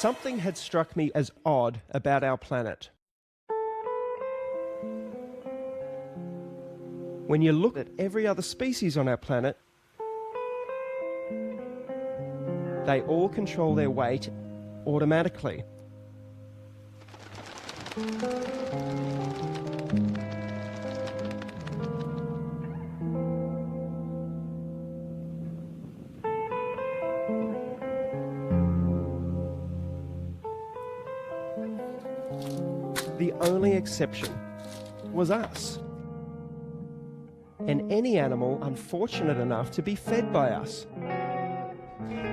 Something had struck me as odd about our planet. When you look at every other species on our planet, they all control their weight automatically. The only exception was us. And any animal unfortunate enough to be fed by us.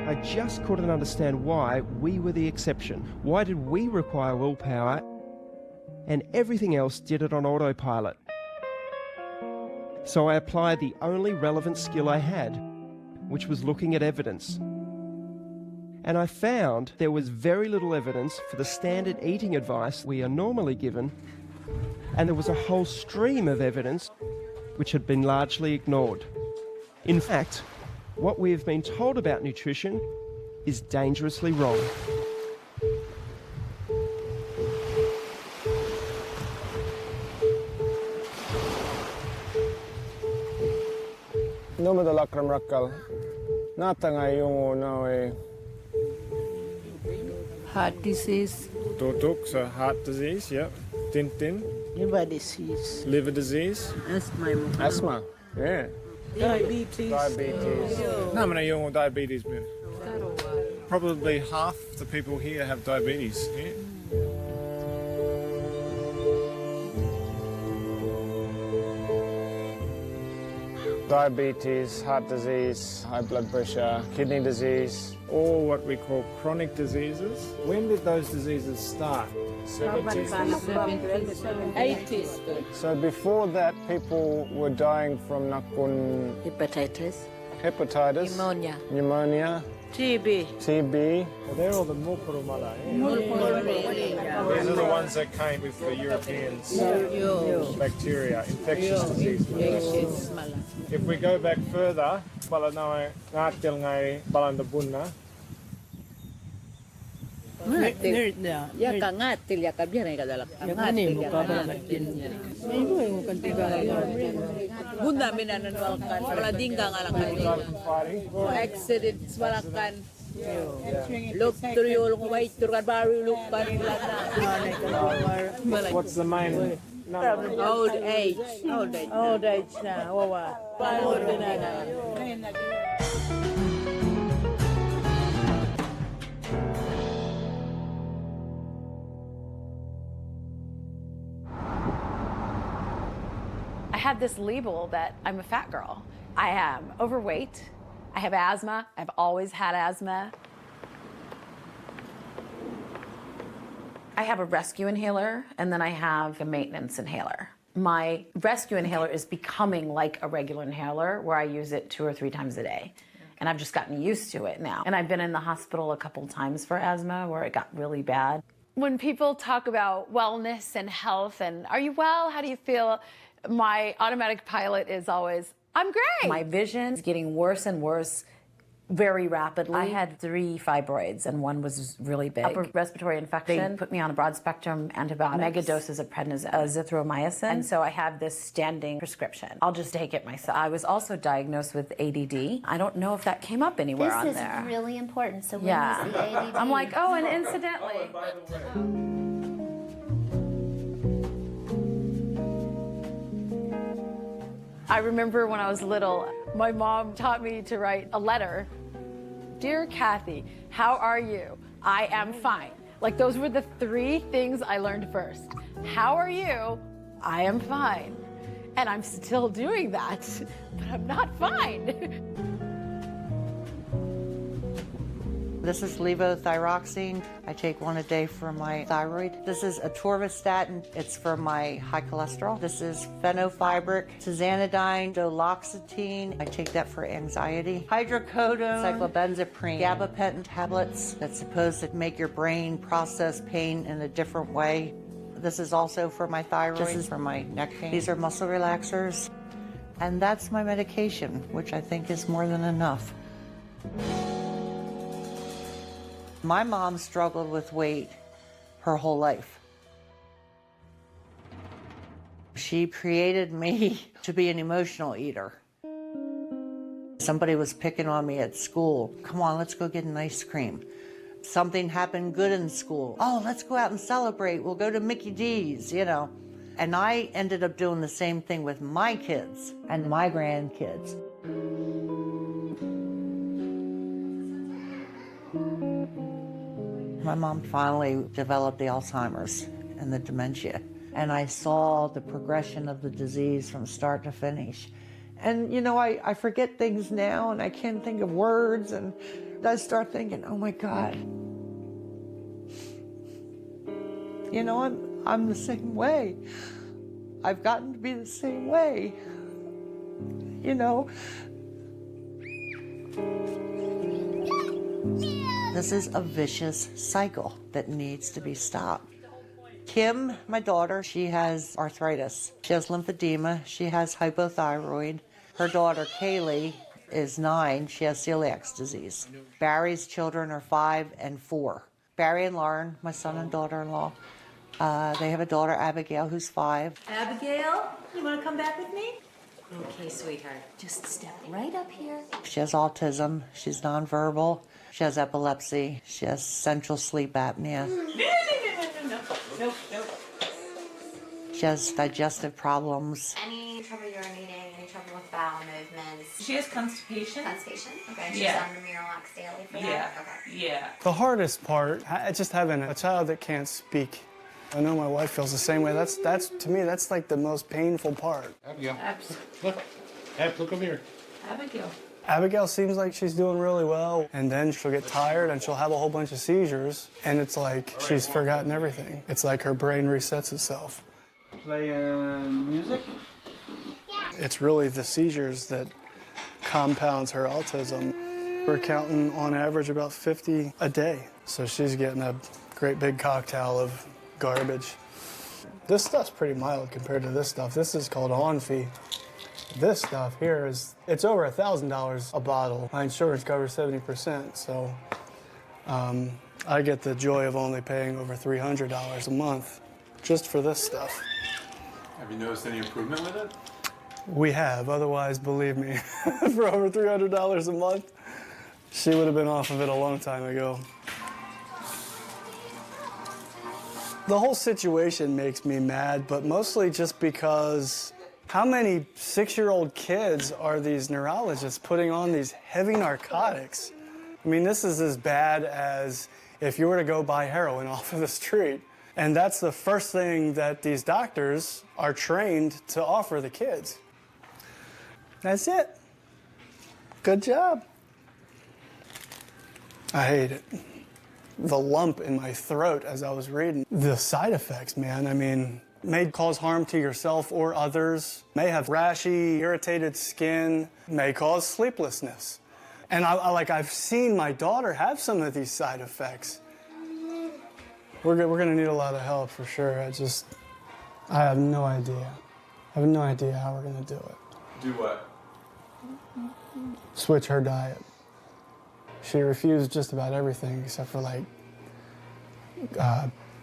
I just couldn't understand why we were the exception. Why did we require willpower and everything else did it on autopilot? So I applied the only relevant skill I had, which was looking at evidence. And I found there was very little evidence for the standard eating advice we are normally given, and there was a whole stream of evidence which had been largely ignored. In fact, what we have been told about nutrition is dangerously wrong. Nome da Lakram Rakkal. Nata ngayon na Heart disease. Tutuk, so heart disease, yeah. Tintin. Liver disease. Liver disease. Asthma, yeah. Diabetes. Diabetes. No, man, yung diabetes, man. Probably half the people here have diabetes. Yeah. Diabetes, heart disease, high blood pressure, kidney disease, all what we call chronic diseases. When did those diseases start? 70s. 80s. So before that, people were dying from nakun Hepatitis. hepatitis, pneumonia, TB. TB. They're all the mupurumala. These are the ones that came with the Europeans. Bacteria, infectious disease. If we go back further, balanay ngatil ngay balandabunna. Ya kangatil ya kabiar ay kadalak. Kangatil ya kangatil. Bunda minananwalkan. Paladingga nga lang kayo. Accidents malakan. Look through your white to baru lupan. What's the main? Old age. Old age na. Wawa. I had this label that I'm a fat girl. I am overweight. I have asthma. I've always had asthma. I have a rescue inhaler, and then I have a maintenance inhaler. My rescue inhaler is becoming like a regular inhaler where I use it 2 or 3 times a day. And I've just gotten used to it now. And I've been in the hospital a couple times for asthma where it got really bad. When people talk about wellness and health and are you well, how do you feel? My automatic pilot is always, I'm great. My vision is getting worse and worse very rapidly. I had 3 fibroids and one was really big. Upper respiratory infection. They put me on a broad spectrum antibiotic, mega doses of prednisone, azithromycin. And so I have this standing prescription. I'll just take it myself. I was also diagnosed with ADD. I don't know if that came up anywhere on there. This is really important. So when Yeah. was the ADD? I'm like, oh, and incidentally. I remember when I was little, my mom taught me to write a letter. Dear Kathy, how are you? I am fine. Like those were the 3 things I learned first. How are you? I am fine. And I'm still doing that, but I'm not fine. This is levothyroxine. I take 1 a day for my thyroid. This is atorvastatin. It's for my high cholesterol. This is fenofibric, tizanidine, duloxetine. I take that for anxiety. Hydrocodone, cyclobenzaprine, gabapentin tablets that's supposed to make your brain process pain in a different way. This is also for my thyroid. This is for my neck pain. These are muscle relaxers. And that's my medication, which I think is more than enough. My mom struggled with weight her whole life. She created me to be an emotional eater. Somebody was picking on me at school. Come on, let's go get an ice cream. Something happened good in school. Oh, let's go out and celebrate. We'll go to Mickey D's, you know. And I ended up doing the same thing with my kids and my grandkids. My mom finally developed the Alzheimer's and the dementia. And I saw the progression of the disease from start to finish. And, you know, I forget things now and I can't think of words, and I start thinking, oh my God. You know, I'm the same way. I've gotten to be the same way. You know. This is a vicious cycle that needs to be stopped. Kim, my daughter, she has arthritis. She has lymphedema. She has hypothyroid. Her daughter, Kaylee, is 9. She has celiac disease. Barry's children are 5 and 4. Barry and Lauren, my son and daughter-in-law, they have a daughter, Abigail, who's 5. Abigail, you want to come back with me? Okay, sweetheart. Just step right up here. She has autism. She's nonverbal. She has epilepsy. She has central sleep apnea. No. She has digestive problems. Any trouble urinating, any trouble with bowel movements? She has constipation. Constipation? Okay, she's Yeah. on the Miralax daily for Yeah. that? Okay. Yeah. The hardest part, just having a child that can't speak. I know my wife feels the same way. That's to me, that's like the most painful part. Abigail, look. Ab, look over here. Abigail. Abigail seems like she's doing really well, and then she'll get tired and she'll have a whole bunch of seizures, and it's like she's forgotten everything. It's like her brain resets itself. Playing music? It's really the seizures that compounds her autism. We're counting on average about 50 a day, so she's getting a great big cocktail of garbage. This stuff's pretty mild compared to this stuff. This is called Onfi. This stuff here it's over $1,000 a bottle. My insurance covers 70%, so I get the joy of only paying over $300 a month just for this stuff. Have you noticed any improvement with it? We have, otherwise, believe me, for over $300 a month, she would have been off of it a long time ago. The whole situation makes me mad, but mostly just because how many 6-year-old kids are these neurologists putting on these heavy narcotics? I mean, this is as bad as if you were to go buy heroin off of the street. And that's the first thing that these doctors are trained to offer the kids. That's it. Good job. I hate it. The lump in my throat as I was reading. The side effects, man, I mean, may cause harm to yourself or others, may have rashy, irritated skin, may cause sleeplessness. And I've seen my daughter have some of these side effects. We're gonna need a lot of help for sure. I have no idea. I have no idea how we're gonna do it. Do what? Switch her diet. She refused just about everything except for like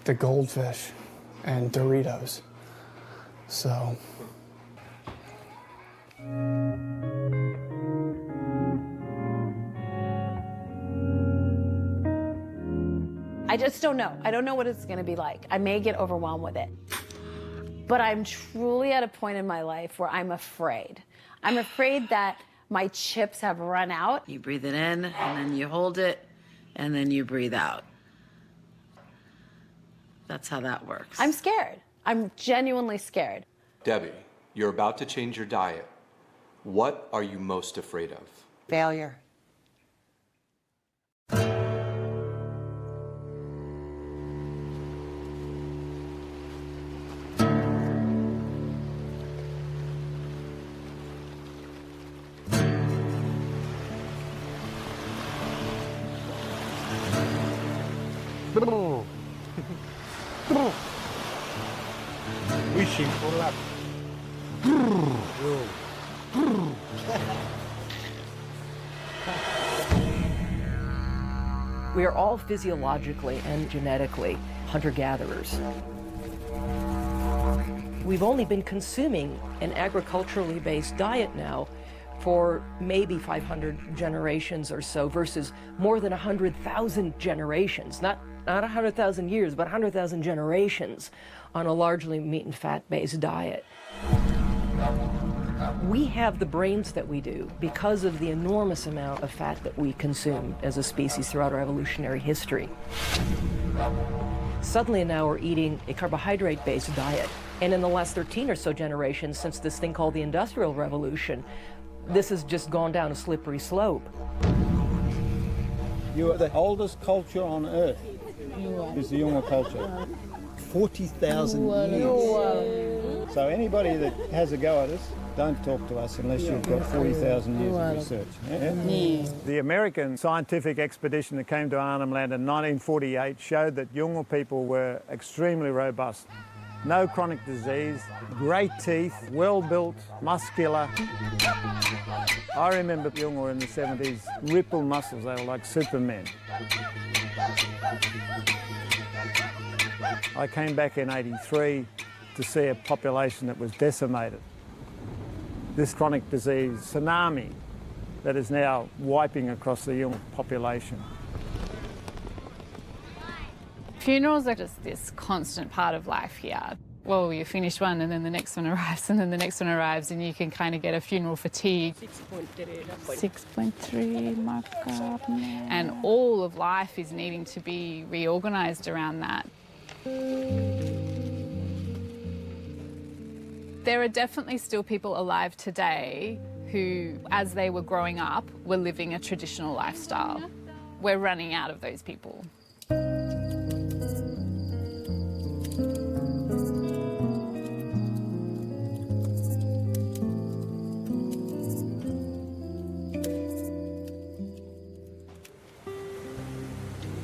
the goldfish and Doritos. So. I just don't know. I don't know what it's gonna be like. I may get overwhelmed with it. But I'm truly at a point in my life where I'm afraid. I'm afraid that my chips have run out. You breathe it in, and then you hold it, and then you breathe out. That's how that works. I'm scared. I'm genuinely scared. Debbie, you're about to change your diet. What are you most afraid of? Failure. Wishing for luck. We are all physiologically and genetically hunter-gatherers. We've only been consuming an agriculturally based diet now for maybe 500 generations or so versus more than 100,000 generations, not 100,000 years, but 100,000 generations on a largely meat and fat-based diet. We have the brains that we do because of the enormous amount of fat that we consume as a species throughout our evolutionary history. Suddenly now we're eating a carbohydrate-based diet. And in the last 13 or so generations, since this thing called the Industrial Revolution, this has just gone down a slippery slope. You are the oldest culture on Earth, is the Yolngu culture. 40,000 years. So anybody that has a go at us, don't talk to us unless you've got 40,000 years of research. Yeah? The American scientific expedition that came to Arnhem Land in 1948 showed that Yolngu people were extremely robust. No chronic disease, great teeth, well-built, muscular. I remember Yolngu in the 70s, ripple muscles, they were like supermen. I came back in '83 to see a population that was decimated. This chronic disease tsunami that is now wiping across the Yolngu population. Funerals are just this constant part of life here. Well, you finish one and then the next one arrives and then the next one arrives and you can kind of get a funeral fatigue. 6.3 markup. And all of life is needing to be reorganised around that. There are definitely still people alive today who, as they were growing up, were living a traditional lifestyle. We're running out of those people.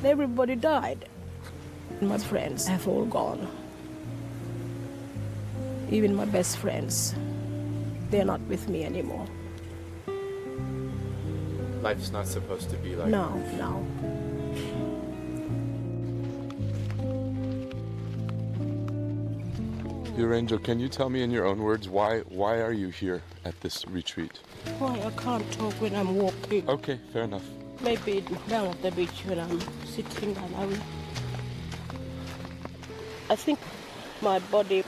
Everybody died. My friends have all gone. Even my best friends, they're not with me anymore. Life's not supposed to be like No, no. Your Angel, can you tell me in your own words why are you here at this retreat? Why I can't talk when I'm walking. Okay, fair enough. Maybe down at the beach when I'm sitting alone. I think my body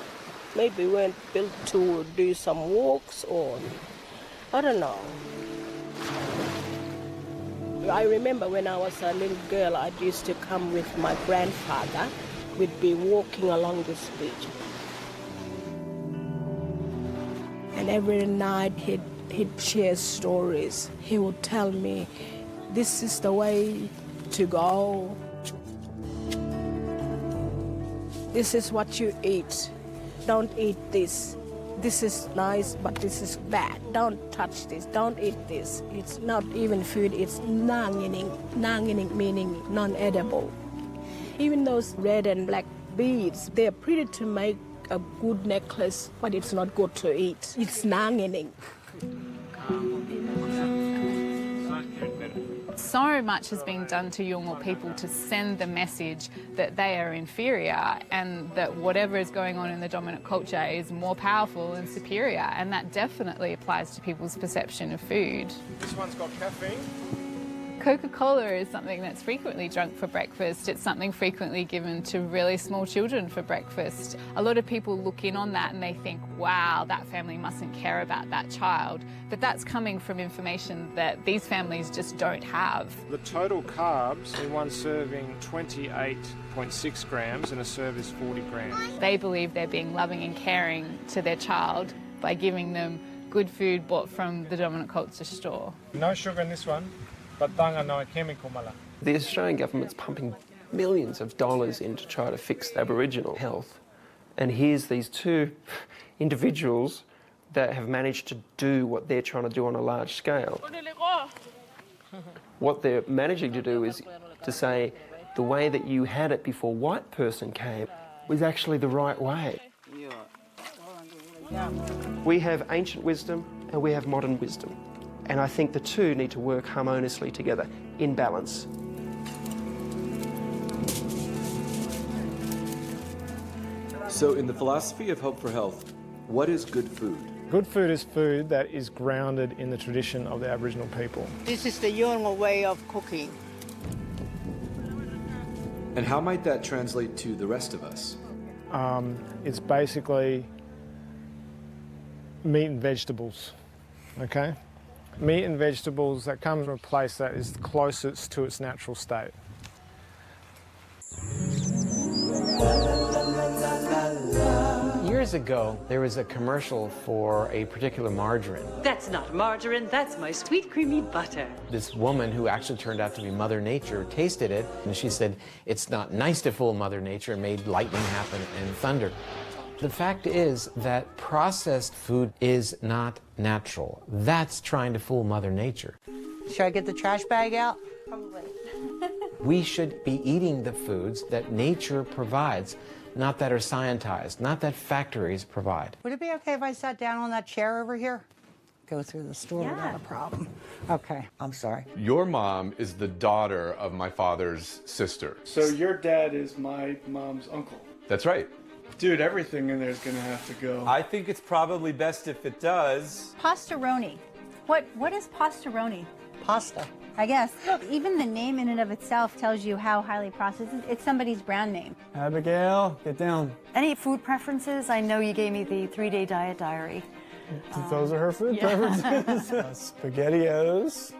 maybe weren't built to do some walks or I don't know. I remember when I was a little girl, I used to come with my grandfather. We'd be walking along this beach. And every night he'd share stories. He would tell me, this is the way to go. This is what you eat. Don't eat this. This is nice, but this is bad. Don't touch this. Don't eat this. It's not even food. It's nangining. Nangining meaning non-edible. Even those red and black beads, they're pretty to make a good necklace, but it's not good to eat. It's nangining. So much has been done to Yolngu people to send the message that they are inferior and that whatever is going on in the dominant culture is more powerful and superior, and that definitely applies to people's perception of food. This one's got caffeine. Coca-Cola is something that's frequently drunk for breakfast. It's something frequently given to really small children for breakfast. A lot of people look in on that and they think, wow, that family mustn't care about that child. But that's coming from information that these families just don't have. The total carbs in one serving, 28.6 grams, and a serve is 40 grams. They believe they're being loving and caring to their child by giving them good food bought from the dominant culture store. No sugar in this one. But no chemical mala. The Australian government's pumping millions of dollars in to try to fix Aboriginal health. And here's these two individuals that have managed to do what they're trying to do on a large scale. What they're managing to do is to say the way that you had it before white person came was actually the right way. We have ancient wisdom and we have modern wisdom. And I think the two need to work harmoniously together, in balance. So in the philosophy of Hope for Health, what is good food? Good food is food that is grounded in the tradition of the Aboriginal people. This is the Yolngu way of cooking. And how might that translate to the rest of us? It's basically meat and vegetables, okay? Meat and vegetables that come from a place that is closest to its natural state. Years ago, there was a commercial for a particular margarine. That's not margarine, that's my sweet creamy butter. This woman, who actually turned out to be Mother Nature, tasted it, and she said, it's not nice to fool Mother Nature, and made lightning happen and thunder. The fact is that processed food is not natural. That's trying to fool Mother Nature. Should I get the trash bag out? Probably. We should be eating the foods that nature provides, not that are scientized, not that factories provide. Would it be okay if I sat down on that chair over here? Go through the store without a problem. Okay, I'm sorry. Your mom is the daughter of my father's sister. So your dad is my mom's uncle. That's right. Dude, everything in there is gonna have to go. I think it's probably best if it does. Pastaroni. What is pastaroni? Pasta. I guess. Even the name in and of itself tells you how highly processed it is. It's somebody's brand name. Abigail, get down. Any food preferences? I know you gave me the 3-day diet diary. Those are her food preferences. SpaghettiOs,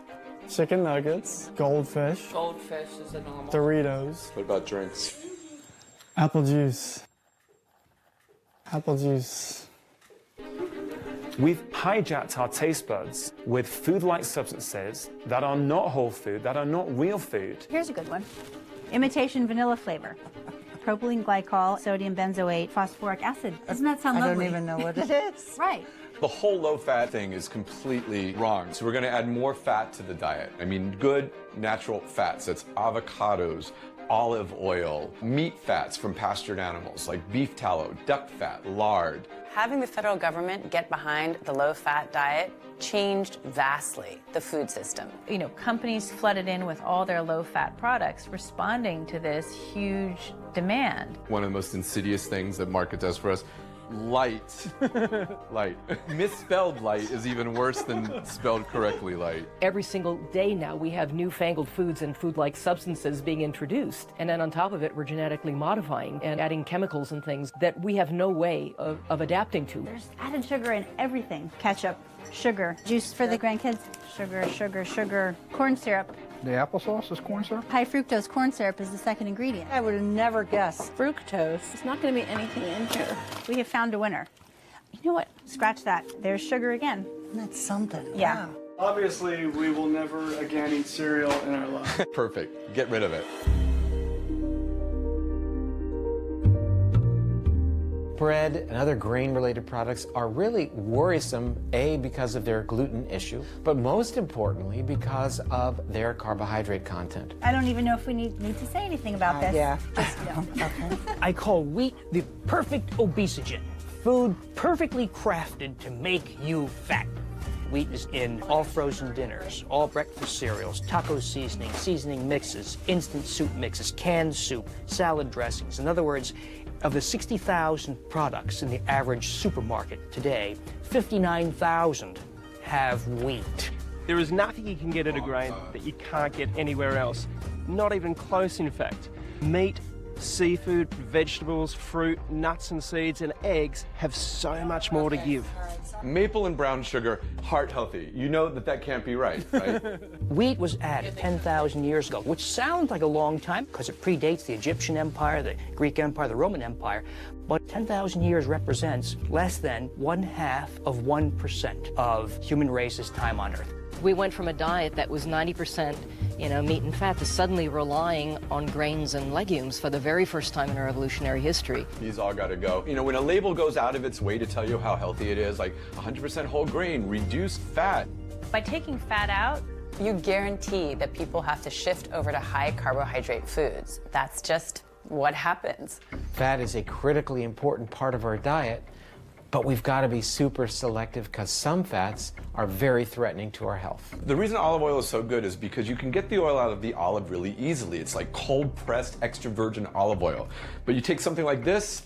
chicken nuggets, goldfish. Goldfish is a normal. Doritos. What about drinks? Apple juice. Apple juice. We've hijacked our taste buds with food-like substances that are not whole food, that are not real food. Here's a good one. Imitation vanilla flavor. Propylene glycol, sodium benzoate, phosphoric acid. Doesn't that sound lovely? I don't even know what it is. Right. The whole low-fat thing is completely wrong. So we're going to add more fat to the diet. I mean, good natural fats. That's avocados, olive oil, meat fats from pastured animals like beef tallow, duck fat, lard. Having the federal government get behind the low-fat diet changed vastly the food system. You know, companies flooded in with all their low-fat products, responding to this huge demand. One of the most insidious things that market does for us, light. Light. Misspelled light is even worse than spelled correctly light. Every single day now we have newfangled foods and food-like substances being introduced. And then on top of it, we're genetically modifying and adding chemicals and things that we have no way of adapting to. There's added sugar in everything. Ketchup, sugar, juice for the grandkids, sugar, sugar, sugar, corn syrup. The applesauce is corn syrup? High fructose corn syrup is the second ingredient. I would have never guessed. Fructose. It's not going to be anything in here. We have found a winner. You know what? Scratch that. There's sugar again. That's something. Yeah. Wow. Obviously, we will never again eat cereal in our life. Perfect. Get rid of it. Bread and other grain-related products are really worrisome, A, because of their gluten issue, but most importantly, because of their carbohydrate content. I don't even know if we need to say anything about this. Yeah. Just no. Okay. I call wheat the perfect obesogen. Food perfectly crafted to make you fat. Wheat is in all frozen dinners, all breakfast cereals, taco seasoning mixes, instant soup mixes, canned soup, salad dressings. In other words, of the 60,000 products in the average supermarket today, 59,000 have wheat. There is nothing you can get at a grain that you can't get anywhere else. Not even close, in fact. Meat, seafood, vegetables, fruit, nuts and seeds, and eggs have so much more to give. Maple and brown sugar, heart healthy. You know that can't be right, right? Wheat was added 10,000 years ago, which sounds like a long time because it predates the Egyptian Empire, the Greek Empire, the Roman Empire. But 10,000 years represents less than 0.5% of human race's time on Earth. We went from a diet that was 90%, meat and fat to suddenly relying on grains and legumes for the very first time in our evolutionary history. These all got to go. When a label goes out of its way to tell you how healthy it is, like 100% whole grain, reduced fat. By taking fat out, you guarantee that people have to shift over to high carbohydrate foods. That's just what happens. Fat is a critically important part of our diet, but we've got to be super selective because some fats are very threatening to our health. The reason olive oil is so good is because you can get the oil out of the olive really easily. It's like cold-pressed extra virgin olive oil. But you take something like this,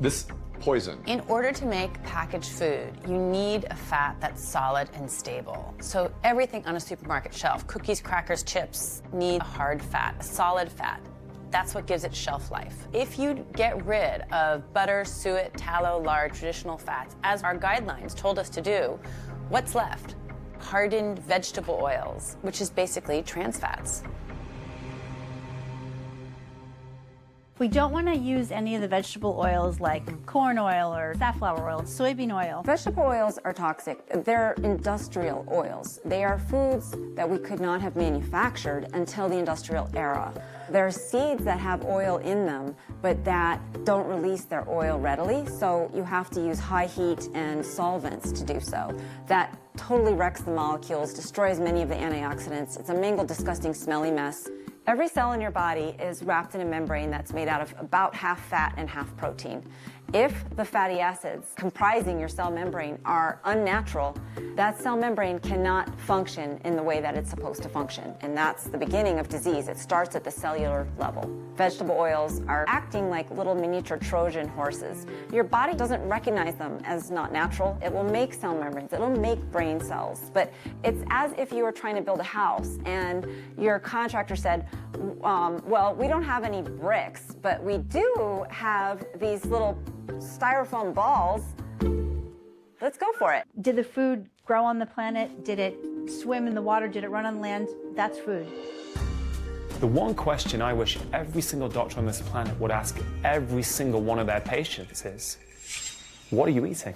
This poison. In order to make packaged food, you need a fat that's solid and stable. So everything on a supermarket shelf, cookies, crackers, chips, need a hard fat, a solid fat. That's what gives it shelf life. If you get rid of butter, suet, tallow, lard, traditional fats, as our guidelines told us to do, what's left? Hardened vegetable oils, which is basically trans fats. We don't want to use any of the vegetable oils like corn oil or safflower oil, soybean oil. Vegetable oils are toxic. They're industrial oils. They are foods that we could not have manufactured until the industrial era. There are seeds that have oil in them, but that don't release their oil readily, so you have to use high heat and solvents to do so. That totally wrecks the molecules, destroys many of the antioxidants. It's a mingled, disgusting, smelly mess. Every cell in your body is wrapped in a membrane that's made out of about half fat and half protein. If the fatty acids comprising your cell membrane are unnatural, that cell membrane cannot function in the way that it's supposed to function. And that's the beginning of disease. It starts at the cellular level. Vegetable oils are acting like little miniature Trojan horses. Your body doesn't recognize them as not natural. It will make cell membranes. It'll make brain cells. But it's as if you were trying to build a house and your contractor said, well, we don't have any bricks, but we do have these little styrofoam balls. Let's go for it. Did the food grow on the planet? Did it swim in the water? Did it run on land? That's food. The one question I wish every single doctor on this planet would ask every single one of their patients is, what are you eating?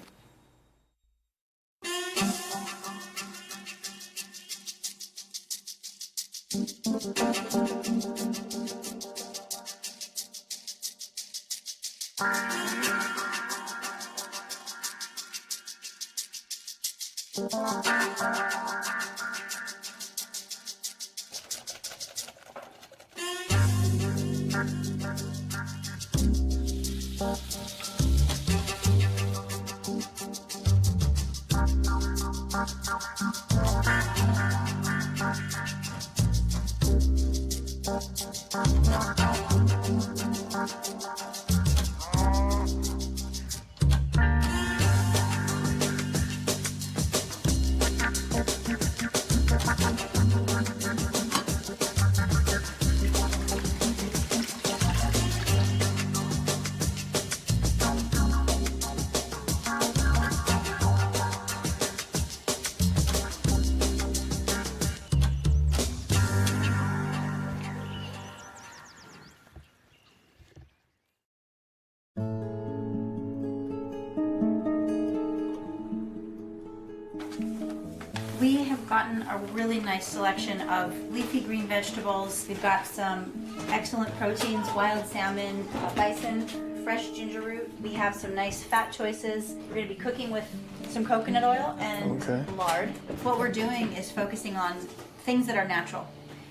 We have gotten a really nice selection of leafy green vegetables. We've got some excellent proteins, wild salmon, bison, fresh ginger root. We have some nice fat choices. We're going to be cooking with some coconut oil and lard. What we're doing is focusing on things that are natural.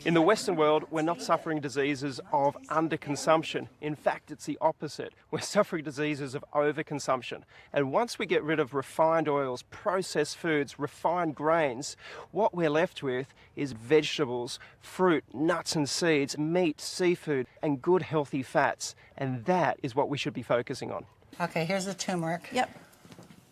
In the Western world, we're not suffering diseases of underconsumption. In fact, it's the opposite. We're suffering diseases of overconsumption. And once we get rid of refined oils, processed foods, refined grains, what we're left with is vegetables, fruit, nuts and seeds, meat, seafood, and good healthy fats. And that is what we should be focusing on. Okay, here's the turmeric. Yep.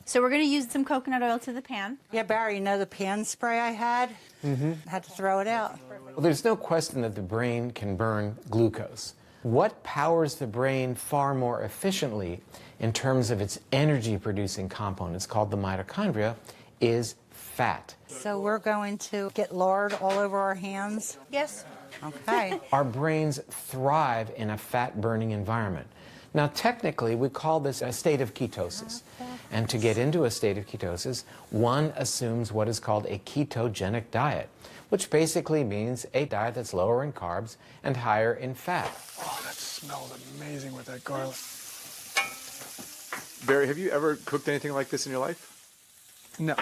So we're going to use some coconut oil to the pan. Yeah, Barry, you know the pan spray I had? I had to throw it out. Well, there's no question that the brain can burn glucose. What powers the brain far more efficiently in terms of its energy-producing components, called the mitochondria, is fat. So we're going to get lard all over our hands? Yes. Okay. Our brains thrive in a fat-burning environment. Now, technically, we call this a state of ketosis. And to get into a state of ketosis, one assumes what is called a ketogenic diet, which basically means a diet that's lower in carbs and higher in fat. Oh, that smelled amazing with that garlic. Barry, have you ever cooked anything like this in your life? No.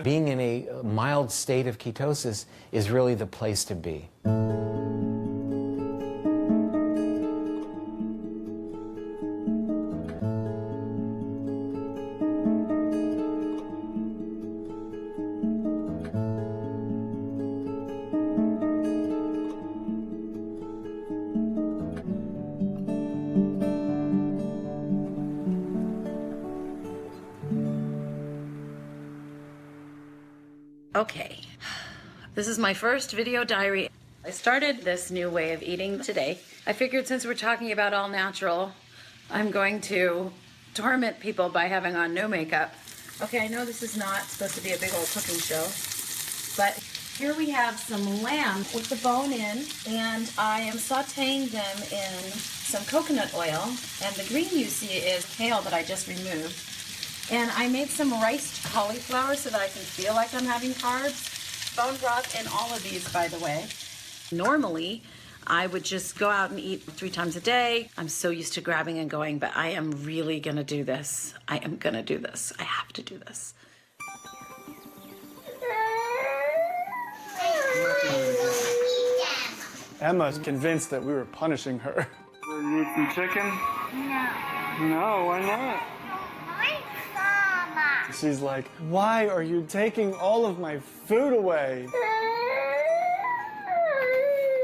Being in a mild state of ketosis is really the place to be. Okay, this is my first video diary. I started this new way of eating today. I figured since we're talking about all natural, I'm going to torment people by having on no makeup. Okay, I know this is not supposed to be a big old cooking show, but here we have some lamb with the bone in, and I am sauteing them in some coconut oil, and the green you see is kale that I just removed. And I made some riced cauliflower so that I can feel like I'm having carbs. Bone broth in all of these, by the way. Normally, I would just go out and eat 3 times a day. I'm so used to grabbing and going, but I am really gonna do this. I am gonna do this. I have to do this. Emma's convinced that we were punishing her. You eat some chicken? No. No, why not? She's like, why are you taking all of my food away?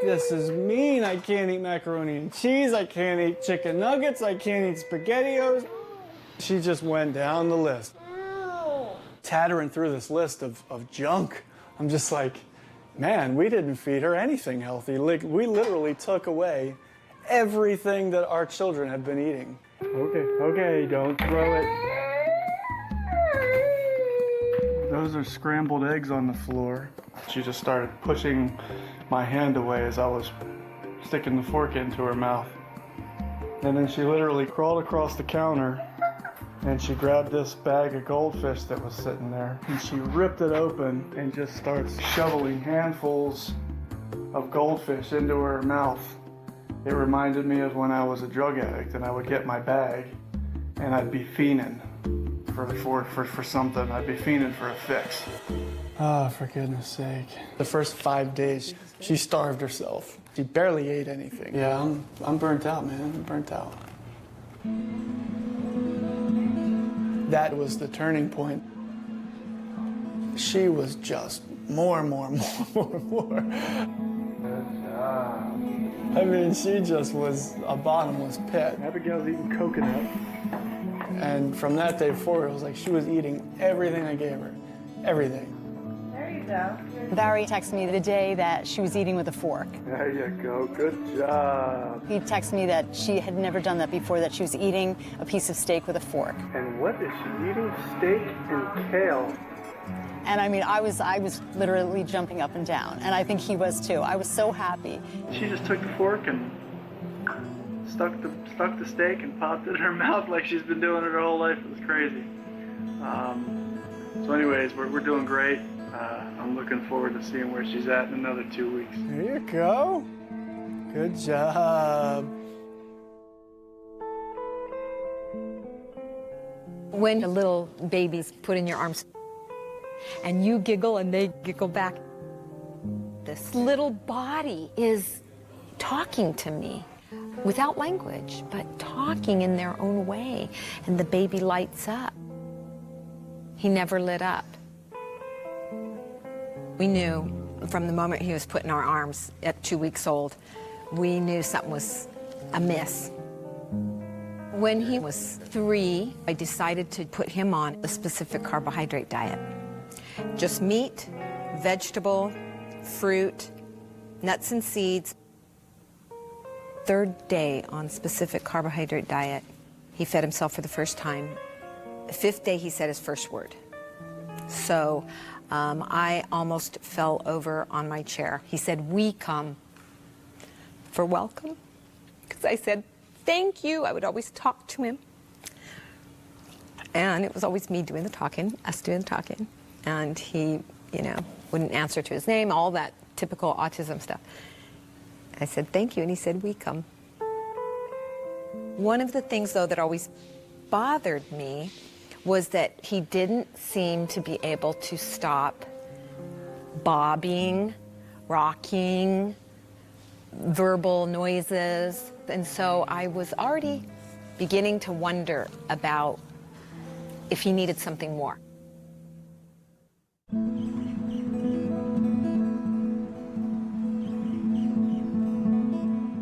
This is mean. I can't eat macaroni and cheese. I can't eat chicken nuggets. I can't eat SpaghettiOs. She just went down the list. Tattering through this list of junk. I'm just like, man, we didn't feed her anything healthy. Like, we literally took away everything that our children had been eating. Okay, don't throw it. Those are scrambled eggs on the floor. She just started pushing my hand away as I was sticking the fork into her mouth. And then she literally crawled across the counter and she grabbed this bag of goldfish that was sitting there and she ripped it open and just starts shoveling handfuls of goldfish into her mouth. It reminded me of when I was a drug addict and I would get my bag and I'd be fiending for something. I'd be fiending for a fix. Oh, for goodness sake. The first 5 days, she starved herself. She barely ate anything. Yeah, I'm burnt out, man. I'm burnt out. That was the turning point. She was just more. Good job. I mean, she just was a bottomless pit. Abigail's eating coconut. And from that day forward, it was like she was eating everything I gave her. Everything. There you go. Barry texted me the day that she was eating with a fork. There you go. Good job. He texted me that she had never done that before, that she was eating a piece of steak with a fork. And what is she eating? Steak and kale. And I mean, I was literally jumping up and down, and I think he was too. I was so happy. She just took the fork and stuck the steak and popped it in her mouth like she's been doing it her whole life. It was crazy. So anyways, we're doing great. I'm looking forward to seeing where she's at in another 2 weeks. There you go. Good job. When a little baby's put in your arms and you giggle and they giggle back, this little body is talking to me without language, but talking in their own way, and the baby lights up. He never lit up. We knew from the moment he was put in our arms at 2 weeks old, we knew something was amiss. When he was 3, I decided to put him on a specific carbohydrate diet. Just meat, vegetable, fruit, nuts and seeds. 3rd day on specific carbohydrate diet, he fed himself for the first time. The 5th day, he said his first word. So I almost fell over on my chair. He said, "We come for welcome," because I said, "Thank you." I would always talk to him. And it was always me doing the talking, us doing the talking. And he, wouldn't answer to his name, all that typical autism stuff. I said, "Thank you," and he said, "We come." One of the things, though, that always bothered me was that he didn't seem to be able to stop bobbing, rocking, verbal noises. And so I was already beginning to wonder about if he needed something more.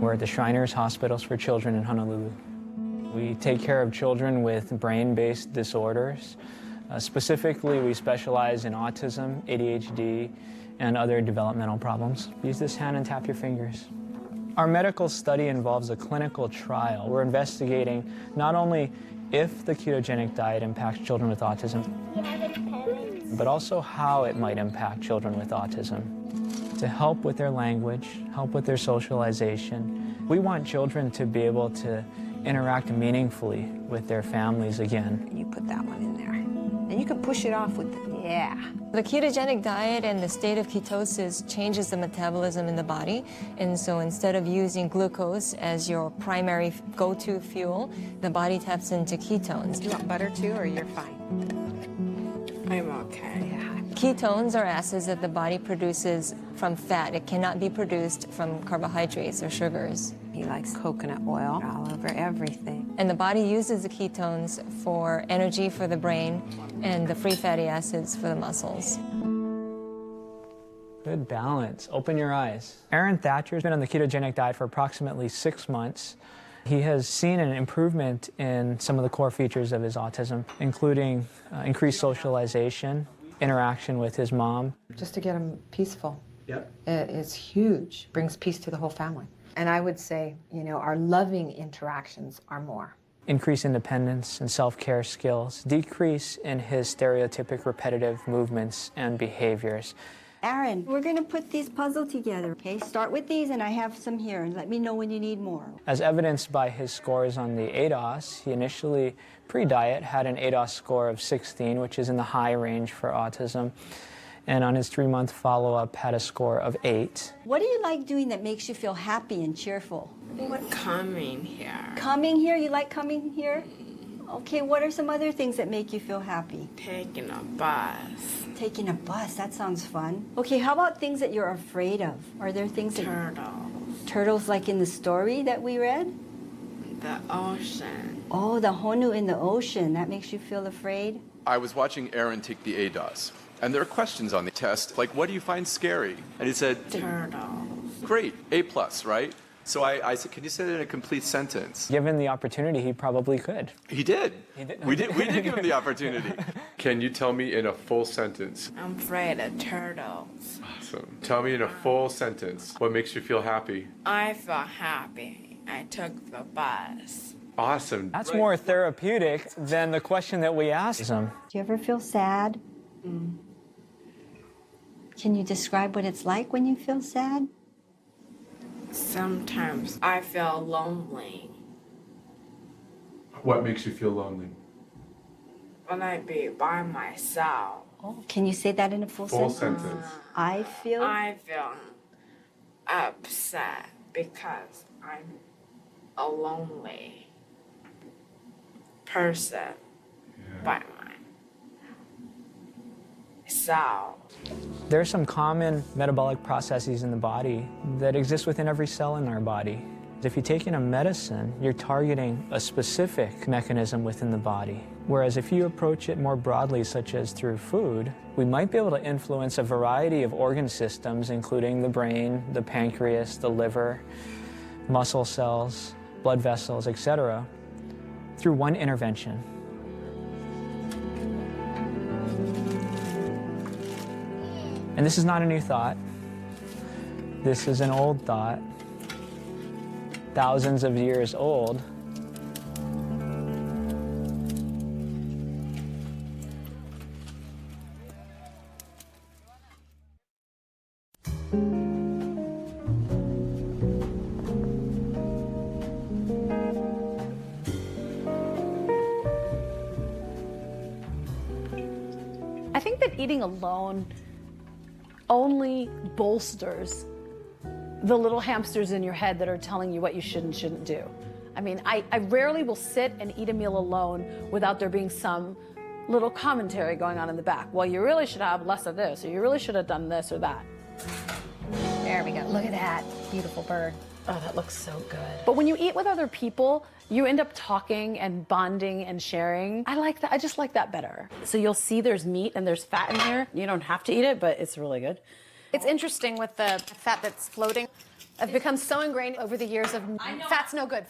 We're at the Shriners Hospitals for Children in Honolulu. We take care of children with brain-based disorders, Specifically, we specialize in autism, ADHD, and other developmental problems. Use this hand and tap your fingers. Our medical study involves a clinical trial. We're investigating not only if the ketogenic diet impacts children with autism, but also how it might impact children with autism. To help with their language, help with their socialization. We want children to be able to interact meaningfully with their families again. You put that one in there. And you can push it off with The ketogenic diet and the state of ketosis changes the metabolism in the body. And so instead of using glucose as your primary go-to fuel, the body taps into ketones. Do you want butter too, or you're fine? I'm okay. Ketones are acids that the body produces from fat. It cannot be produced from carbohydrates or sugars. He likes coconut oil all over everything. And the body uses the ketones for energy for the brain and the free fatty acids for the muscles. Good balance. Open your eyes. Aaron Thatcher's been on the ketogenic diet for approximately 6 months. He has seen an improvement in some of the core features of his autism, including increased socialization, interaction with his mom. Just to get him peaceful. Yep. It's huge. Brings peace to the whole family. And I would say, you know, our loving interactions are more. Increase independence and self-care skills, decrease in his stereotypic repetitive movements and behaviors. Aaron, we're going to put these puzzle together, okay? Start with these, and I have some here, and let me know when you need more. As evidenced by his scores on the ADOS, he initially, pre-diet, had an ADOS score of 16, which is in the high range for autism. And on his 3-month follow-up, had a score of 8. What do you like doing that makes you feel happy and cheerful? Coming here. Coming here? You like coming here? Okay, what are some other things that make you feel happy? Taking a bus. Taking a bus, that sounds fun. Okay, how about things that you're afraid of? Are there things that... Turtles. Turtles like in the story that we read? The ocean. Oh, the honu in the ocean. That makes you feel afraid? I was watching Aaron take the ADOS, and there are questions on the test, like, what do you find scary? And he said, turtles. Great, A+, right? So I said, can you say that in a complete sentence? Given the opportunity, he probably could. He did. We did give him the opportunity. Can you tell me in a full sentence? I'm afraid of turtles. Awesome. Tell me in a full sentence what makes you feel happy. I feel happy. I took the bus. Awesome. That's more therapeutic than the question that we asked him. Do you ever feel sad? Can you describe what it's like when you feel sad? Sometimes I feel lonely. What makes you feel lonely? When I be by myself. Oh, can you say that in a full sentence? I feel upset because I'm a lonely person by myself. There are some common metabolic processes in the body that exist within every cell in our body. If you take in a medicine, you're targeting a specific mechanism within the body. Whereas if you approach it more broadly, such as through food, we might be able to influence a variety of organ systems, including the brain, the pancreas, the liver, muscle cells, blood vessels, etc., through one intervention. And this is not a new thought. This is an old thought, thousands of years old. I think that eating alone only bolsters the little hamsters in your head that are telling you what you should and shouldn't do. I mean, I rarely will sit and eat a meal alone without there being some little commentary going on in the back. Well, you really should have less of this, or you really should have done this or that. There we go. Look at that beautiful bird. Oh, that looks so good. But when you eat with other people, you end up talking and bonding and sharing. I like that. I just like that better. So you'll see there's meat and there's fat in here. You don't have to eat it, but it's really good. It's interesting with the fat that's floating. I've become so ingrained over the years of fat's no good,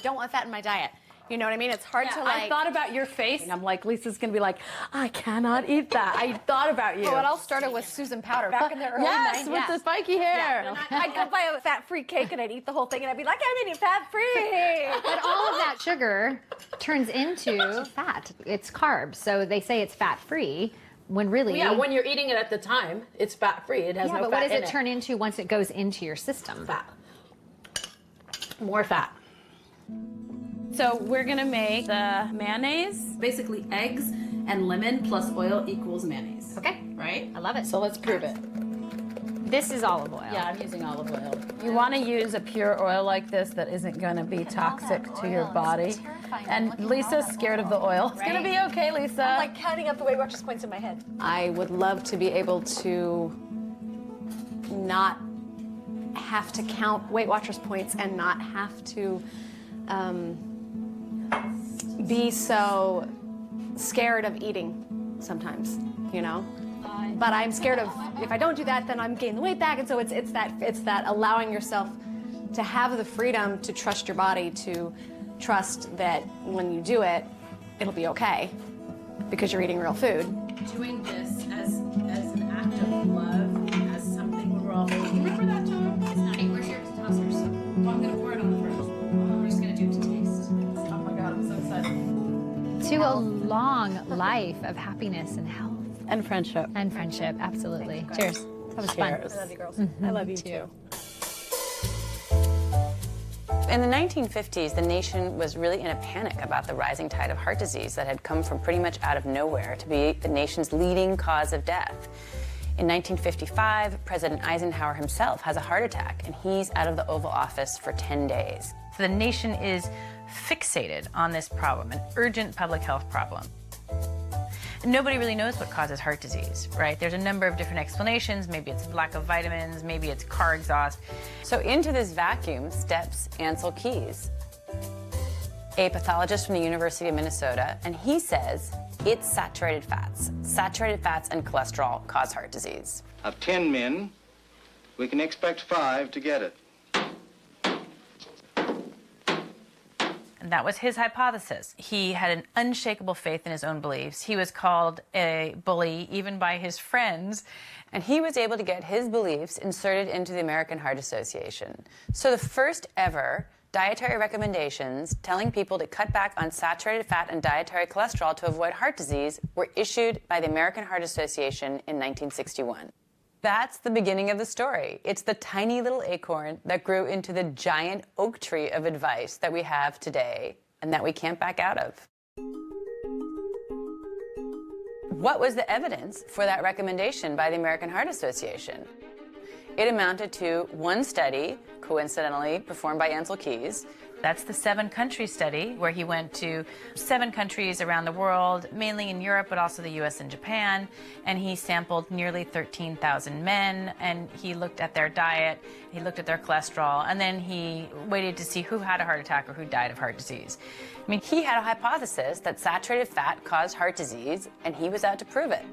don't want fat in my diet. You know what I mean? It's hard to like. I thought about your face. I'm like, Lisa's gonna be like, I cannot eat that. I thought about you. Well, it all started with Susan Powter back in the early 90s. With the spiky hair. Yeah. I'd go buy a fat-free cake and I'd eat the whole thing and I'd be like, I'm eating fat-free. But all of that sugar turns into fat. It's carbs. So they say it's fat-free when really... Yeah, when you're eating it at the time, it's fat-free. It has no fat in it. But what does it turn into once it goes into your system? Fat. More fat. So we're gonna make the mayonnaise, basically eggs and lemon plus oil equals mayonnaise. Okay. Right? I love it. So let's prove it. This is olive oil. Yeah, I'm using olive oil. You want to use a pure oil like this that isn't going to be toxic to your body. And Lisa's scared of the oil. It's going to be okay, Lisa. I'm like counting up the Weight Watchers points in my head. I would love to be able to not have to count Weight Watchers points and not have to be so scared of eating sometimes, you know? But I'm scared of, if I don't do that, then I'm gaining the weight back. And so it's that allowing yourself to have the freedom to trust your body, to trust that when you do it, it'll be okay because you're eating real food. doing this as an act of love, as something we're all making. Remember that, John? It's not. Hey, where's your tossers? Well, I'm going to pour it on the fridge. I'm just going to do it to taste. Oh my God, I'm so excited. To a long life of happiness and health. And friendship. And friendship, absolutely. Cheers. That was fun. I love you, girls. I love you too. In the 1950s, the nation was really in a panic about the rising tide of heart disease that had come from pretty much out of nowhere to be the nation's leading cause of death. In 1955, President Eisenhower himself has a heart attack, and he's out of the Oval Office for 10 days. So the nation is fixated on this problem, an urgent public health problem. Nobody really knows what causes heart disease, right? There's a number of different explanations. Maybe it's lack of vitamins, maybe it's car exhaust. So into this vacuum steps Ancel Keys, a pathologist from the University of Minnesota, and he says it's saturated fats. Saturated fats and cholesterol cause heart disease. Of 10 men, we can expect 5 to get it. And that was his hypothesis. He had an unshakable faith in his own beliefs. He was called a bully even by his friends. And he was able to get his beliefs inserted into the American Heart Association. So the first ever dietary recommendations telling people to cut back on saturated fat and dietary cholesterol to avoid heart disease were issued by the American Heart Association in 1961. That's the beginning of the story. It's the tiny little acorn that grew into the giant oak tree of advice that we have today and that we can't back out of. What was the evidence for that recommendation by the American Heart Association? It amounted to one study, coincidentally performed by Ancel Keys. That's the 7-country study, where he went to 7 countries around the world, mainly in Europe, but also the US and Japan. And he sampled nearly 13,000 men, and he looked at their diet, he looked at their cholesterol, and then he waited to see who had a heart attack or who died of heart disease. I mean, he had a hypothesis that saturated fat caused heart disease, and he was out to prove it.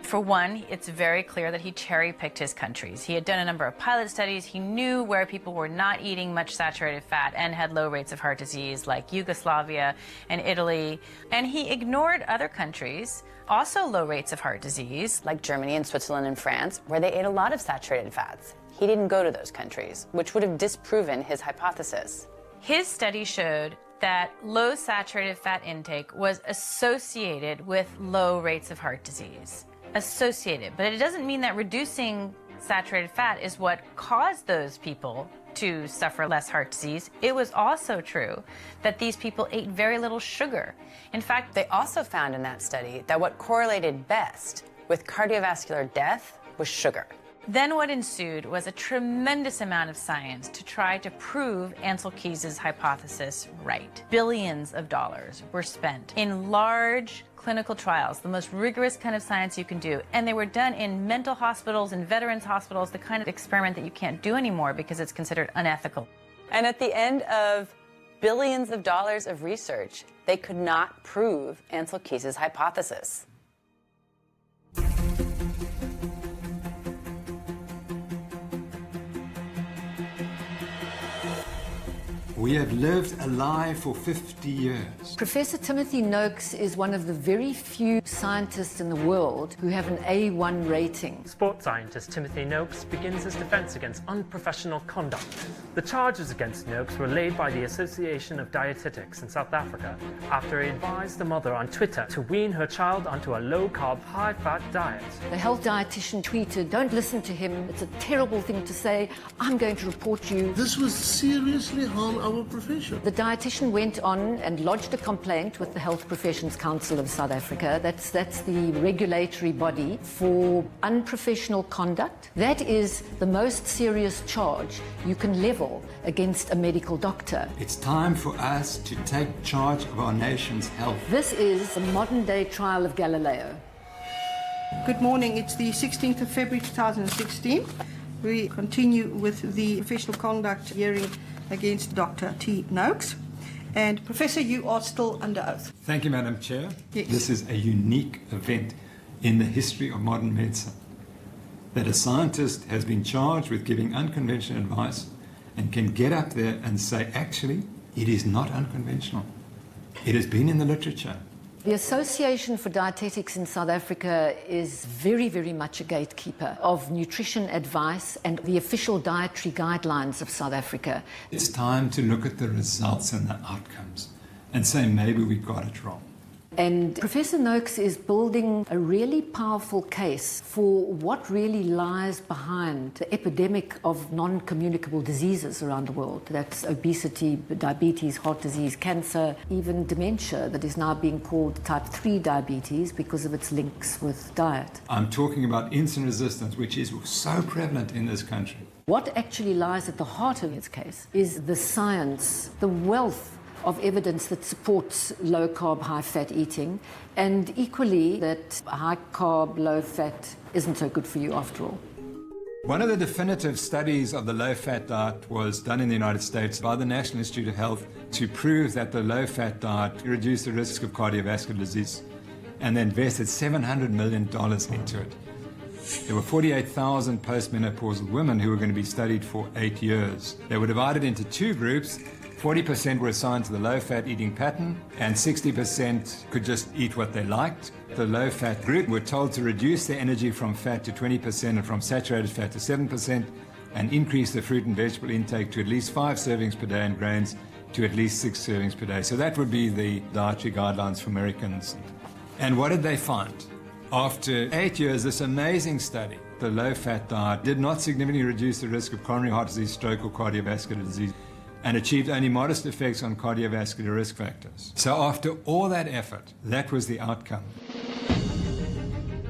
For one, it's very clear that he cherry-picked his countries. He had done a number of pilot studies. He knew where people were not eating much saturated fat and had low rates of heart disease, like Yugoslavia and Italy. And he ignored other countries, also low rates of heart disease, like Germany and Switzerland and France, where they ate a lot of saturated fats. He didn't go to those countries, which would have disproven his hypothesis. His study showed that low saturated fat intake was associated with low rates of heart disease. Associated, but it doesn't mean that reducing saturated fat is what caused those people to suffer less heart disease. It was also true that these people ate very little sugar. In fact, they also found in that study that what correlated best with cardiovascular death was sugar. Then what ensued was a tremendous amount of science to try to prove Ancel Keys' hypothesis right. Billions of dollars were spent in large clinical trials, the most rigorous kind of science you can do. And they were done in mental hospitals and veterans hospitals, the kind of experiment that you can't do anymore because it's considered unethical. And at the end of billions of dollars of research, they could not prove Ancel Keys' hypothesis. We have lived a lie for 50 years. Professor Timothy Noakes is one of the very few scientists in the world who have an A1 rating. Sports scientist Timothy Noakes begins his defense against unprofessional conduct. The charges against Noakes were laid by the Association of Dietetics in South Africa after he advised the mother on Twitter to wean her child onto a low-carb, high-fat diet. The health dietitian tweeted, "Don't listen to him. It's a terrible thing to say. I'm going to report you." This will seriously harm our profession. The dietitian went on and lodged a complaint with the Health Professions Council of South Africa. That's the regulatory body for unprofessional conduct. That is the most serious charge you can level against a medical doctor. It's time for us to take charge of our nation's health. This is the modern-day trial of Galileo. Good morning. It's the 16th of February 2016. We continue with the professional conduct hearing against Dr. T. Noakes. And Professor, you are still under oath. Thank you, Madam Chair. Yes. This is a unique event in the history of modern medicine, that a scientist has been charged with giving unconventional advice and can get up there and say, actually, it is not unconventional. It has been in the literature. The Association for Dietetics in South Africa is very, very much a gatekeeper of nutrition advice and the official dietary guidelines of South Africa. It's time to look at the results and the outcomes and say maybe we got it wrong. And Professor Noakes is building a really powerful case for what really lies behind the epidemic of non-communicable diseases around the world. That's obesity, diabetes, heart disease, cancer, even dementia that is now being called type 3 diabetes because of its links with diet. I'm talking about insulin resistance, which is so prevalent in this country. What actually lies at the heart of its case is the science, the wealth of evidence that supports low-carb, high-fat eating, and equally that high-carb, low-fat isn't so good for you after all. One of the definitive studies of the low-fat diet was done in the United States by the National Institute of Health to prove that the low-fat diet reduced the risk of cardiovascular disease, and they invested $700 million into it. There were 48,000 postmenopausal women who were going to be studied for 8 years. They were divided into two groups. 40% were assigned to the low-fat eating pattern, and 60% could just eat what they liked. The low-fat group were told to reduce their energy from fat to 20% and from saturated fat to 7%, and increase their fruit and vegetable intake to at least 5 servings per day and grains to at least 6 servings per day. So that would be the dietary guidelines for Americans. And what did they find? After 8 years, this amazing study, the low-fat diet did not significantly reduce the risk of coronary heart disease, stroke, or cardiovascular disease, and achieved only modest effects on cardiovascular risk factors. So after all that effort, that was the outcome.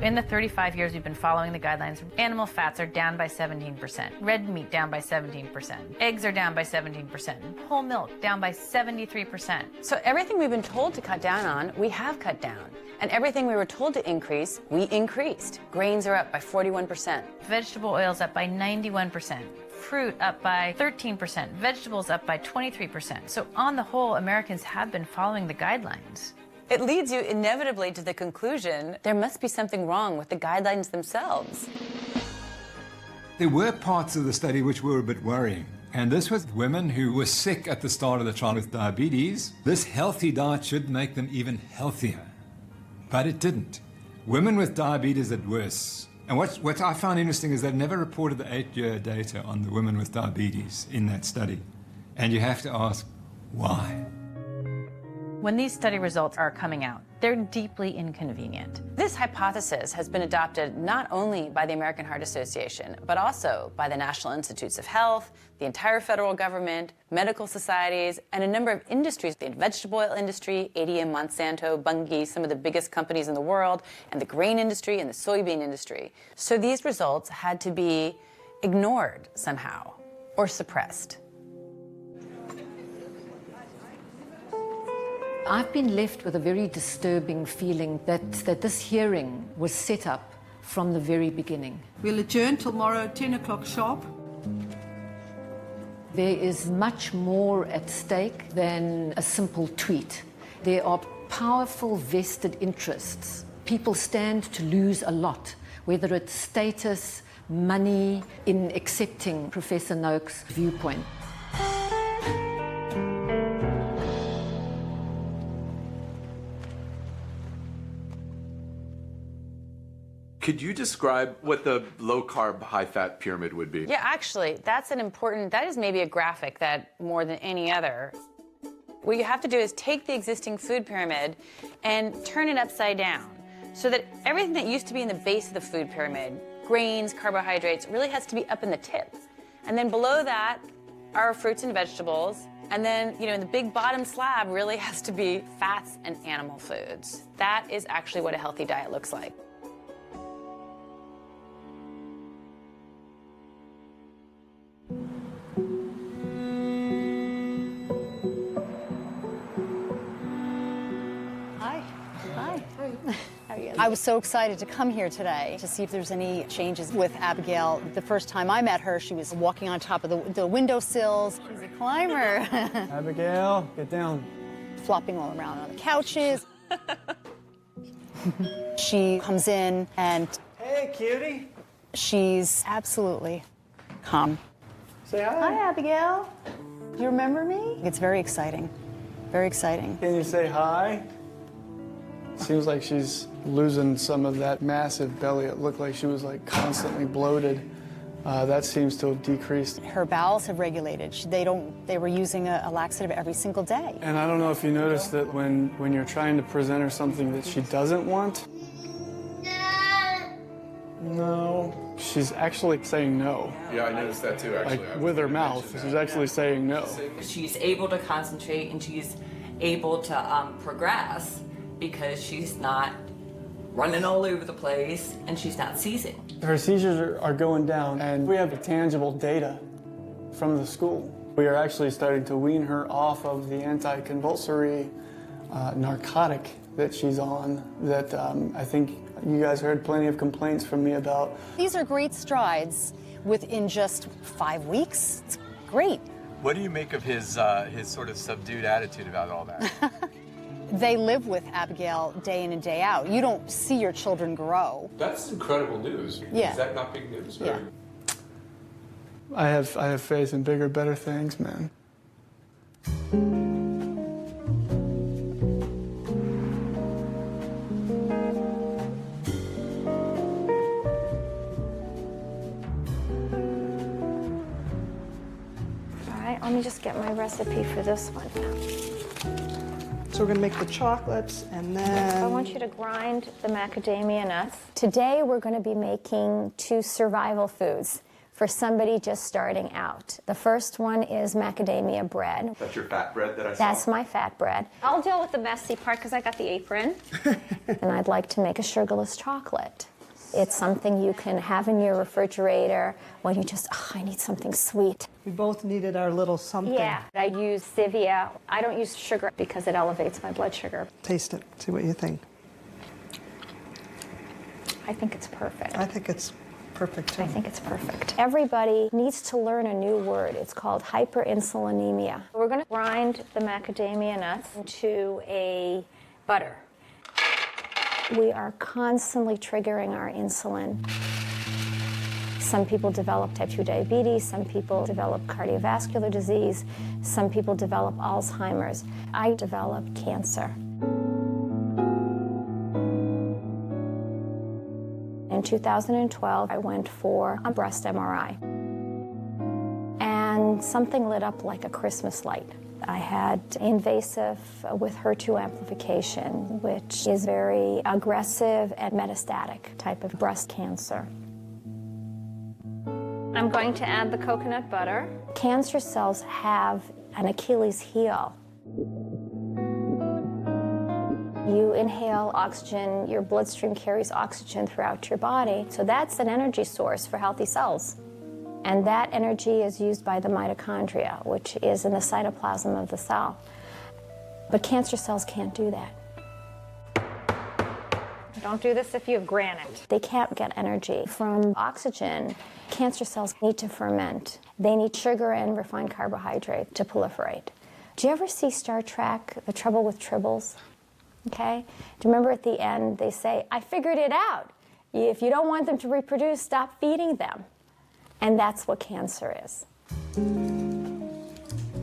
In the 35 years we've been following the guidelines, animal fats are down by 17%, red meat down by 17%, eggs are down by 17%, whole milk down by 73%. So everything we've been told to cut down on, we have cut down. And everything we were told to increase, we increased. Grains are up by 41%. Vegetable oils up by 91%. Fruit up by 13%, vegetables up by 23%. So on the whole, Americans have been following the guidelines. It leads you inevitably to the conclusion there must be something wrong with the guidelines themselves. There were parts of the study which were a bit worrying. And this was women who were sick at the start of the trial with diabetes. This healthy diet should make them even healthier. But it didn't. Women with diabetes did worse. And what I found interesting is they've never reported the 8-year data on the women with diabetes in that study. And you have to ask, why? When these study results are coming out, they're deeply inconvenient. This hypothesis has been adopted not only by the American Heart Association, but also by the National Institutes of Health, the entire federal government, medical societies, and a number of industries, the vegetable oil industry, ADM, Monsanto, Bunge, some of the biggest companies in the world, and the grain industry and the soybean industry. So these results had to be ignored somehow or suppressed. I've been left with a very disturbing feeling that this hearing was set up from the very beginning. We'll adjourn tomorrow, 10 o'clock sharp. There is much more at stake than a simple tweet. There are powerful vested interests. People stand to lose a lot, whether it's status, money, in accepting Professor Noakes' viewpoint. Could you describe what the low-carb, high-fat pyramid would be? Yeah, actually, that is maybe a graphic that more than any other. What you have to do is take the existing food pyramid and turn it upside down so that everything that used to be in the base of the food pyramid, grains, carbohydrates, really has to be up in the tip. And then below that are fruits and vegetables. And then, in the big bottom slab really has to be fats and animal foods. That is actually what a healthy diet looks like. I was so excited to come here today to see if there's any changes with Abigail. The first time I met her, she was walking on top of the windowsills. She's a climber. Abigail, get down. Flopping all around on the couches. She comes in and... Hey, cutie. She's absolutely calm. Say hi. Hi, Abigail. Do you remember me? It's very exciting. Very exciting. Can you say hi? Seems like she's losing some of that massive belly. It looked like she was like constantly bloated. That seems to have decreased. Her bowels have regulated. They were using a laxative every single day. And I don't know if you noticed that when you're trying to present her something that she doesn't want. No. She's actually saying no. Yeah, I noticed that too, actually. Like with her mouth, she's actually saying no. She's able to concentrate and she's able to progress because she's not running all over the place and she's not seizing. Her seizures are going down, and we have tangible data from the school. We are actually starting to wean her off of the anti-convulsory narcotic that she's on that I think you guys heard plenty of complaints from me about. These are great strides within just 5 weeks. It's great. What do you make of his sort of subdued attitude about all that? They live with Abigail day in and day out. You don't see your children grow. That's incredible news. Yeah. Is that not big news? Yeah. I have faith in bigger, better things, man. All right, let me just get my recipe for this one. So we're going to make the chocolates, and then... I want you to grind the macadamia nuts. Today we're going to be making 2 survival foods for somebody just starting out. The first one is macadamia bread. That's your fat bread that I saw? That's my fat bread. I'll deal with the messy part because I got the apron. And I'd like to make a sugarless chocolate. It's something you can have in your refrigerator when you just, I need something sweet. We both needed our little something. Yeah, I use stevia. I don't use sugar because it elevates my blood sugar. Taste it, see what you think. I think it's perfect. I think it's perfect too. I think it's perfect. Everybody needs to learn a new word. It's called hyperinsulinemia. We're going to grind the macadamia nuts into a butter. We are constantly triggering our insulin. Some people develop type 2 diabetes, some people develop cardiovascular disease, some people develop Alzheimer's. I developed cancer. In 2012, I went for a breast MRI. And something lit up like a Christmas light. I had invasive with HER2 amplification, which is very aggressive and metastatic type of breast cancer. I'm going to add the coconut butter. Cancer cells have an Achilles heel. You inhale oxygen, your bloodstream carries oxygen throughout your body, so that's an energy source for healthy cells. And that energy is used by the mitochondria, which is in the cytoplasm of the cell. But cancer cells can't do that. Don't do this if you have granite. They can't get energy from oxygen. Cancer cells need to ferment. They need sugar and refined carbohydrate to proliferate. Do you ever see Star Trek, The Trouble with Tribbles? Okay? Do you remember at the end they say, I figured it out. If you don't want them to reproduce, stop feeding them. And that's what cancer is.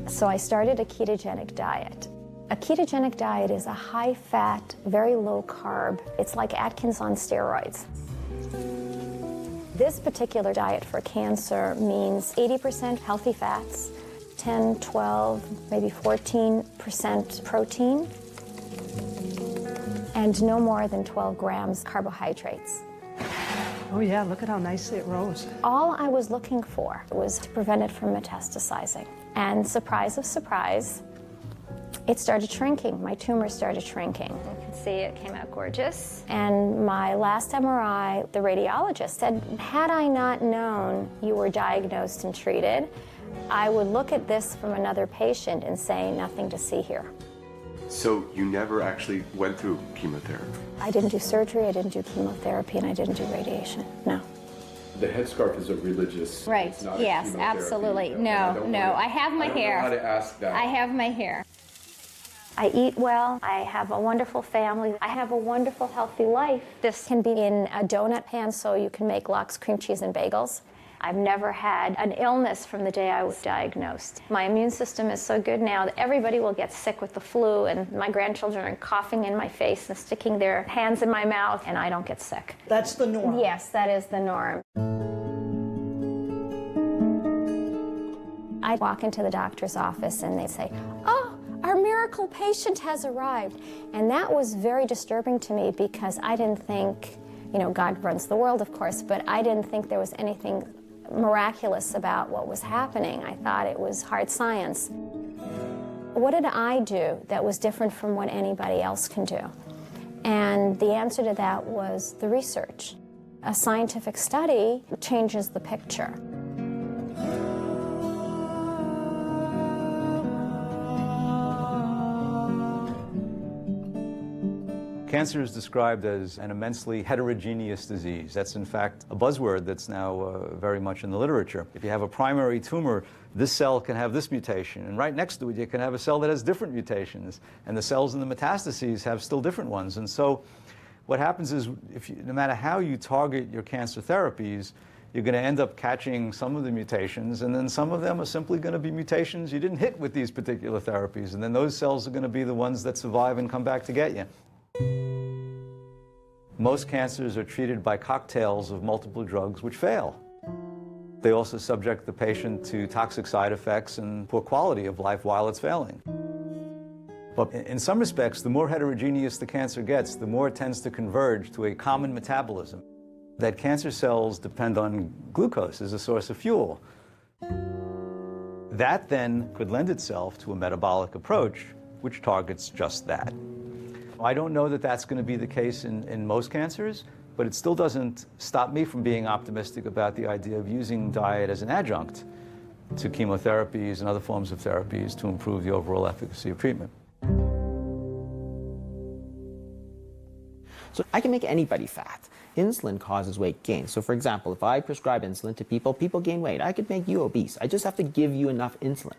So I started a ketogenic diet. A ketogenic diet is a high-fat, very low-carb. It's like Atkins on steroids. This particular diet for cancer means 80% healthy fats, 10, 12, maybe 14% protein, and no more than 12 grams carbohydrates. Oh yeah, look at how nicely it rose. All I was looking for was to prevent it from metastasizing. And surprise of surprise, it started shrinking. My tumor started shrinking. You can see it came out gorgeous. And my last MRI, the radiologist said, had I not known you were diagnosed and treated, I would look at this from another patient and say, nothing to see here. So you never actually went through chemotherapy? I didn't do surgery, I didn't do chemotherapy, and I didn't do radiation, no. The headscarf is a religious. Right, it's not a yes, chemotherapy. absolutely. No, I have my hair. I don't know how to ask that. I have my hair. I eat well, I have a wonderful family, I have a wonderful healthy life. This can be in a donut pan so you can make lox, cream cheese, and bagels. I've never had an illness from the day I was diagnosed. My immune system is so good now that everybody will get sick with the flu, and my grandchildren are coughing in my face and sticking their hands in my mouth, and I don't get sick. That's the norm. Yes, that is the norm. I walk into the doctor's office and they say, "Oh, our miracle patient has arrived." And that was very disturbing to me because I didn't think, God runs the world, of course, but I didn't think there was anything miraculous about what was happening. I thought it was hard science. What did I do that was different from what anybody else can do? And the answer to that was the research. A scientific study changes the picture. Cancer is described as an immensely heterogeneous disease. That's in fact a buzzword that's now very much in the literature. If you have a primary tumor, this cell can have this mutation, and right next to it you can have a cell that has different mutations, and the cells in the metastases have still different ones. And so what happens is, no matter how you target your cancer therapies, you're going to end up catching some of the mutations, and then some of them are simply going to be mutations you didn't hit with these particular therapies, and then those cells are going to be the ones that survive and come back to get you. Most cancers are treated by cocktails of multiple drugs which fail. They also subject the patient to toxic side effects and poor quality of life while it's failing. But in some respects, the more heterogeneous the cancer gets, the more it tends to converge to a common metabolism. That cancer cells depend on glucose as a source of fuel. That then could lend itself to a metabolic approach which targets just that. I don't know that that's going to be the case in most cancers, but it still doesn't stop me from being optimistic about the idea of using diet as an adjunct to chemotherapies and other forms of therapies to improve the overall efficacy of treatment. So I can make anybody fat. Insulin causes weight gain. So for example, if I prescribe insulin to people, people gain weight. I could make you obese. I just have to give you enough insulin.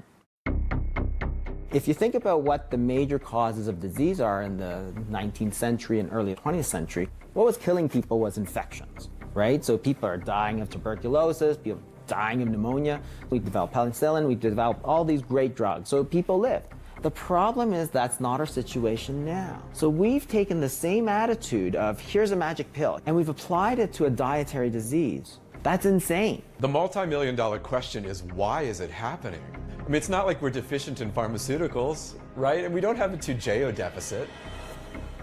If you think about what the major causes of disease are in the 19th century and early 20th century, what was killing people was infections, right? So people are dying of tuberculosis, people dying of pneumonia. We developed penicillin, we developed all these great drugs, so people lived. The problem is that's not our situation now. So we've taken the same attitude of here's a magic pill, and we've applied it to a dietary disease. That's insane. The multi-million-dollar question is, why is it happening? I mean, it's not like we're deficient in pharmaceuticals, right? And we don't have a Toujeo deficit.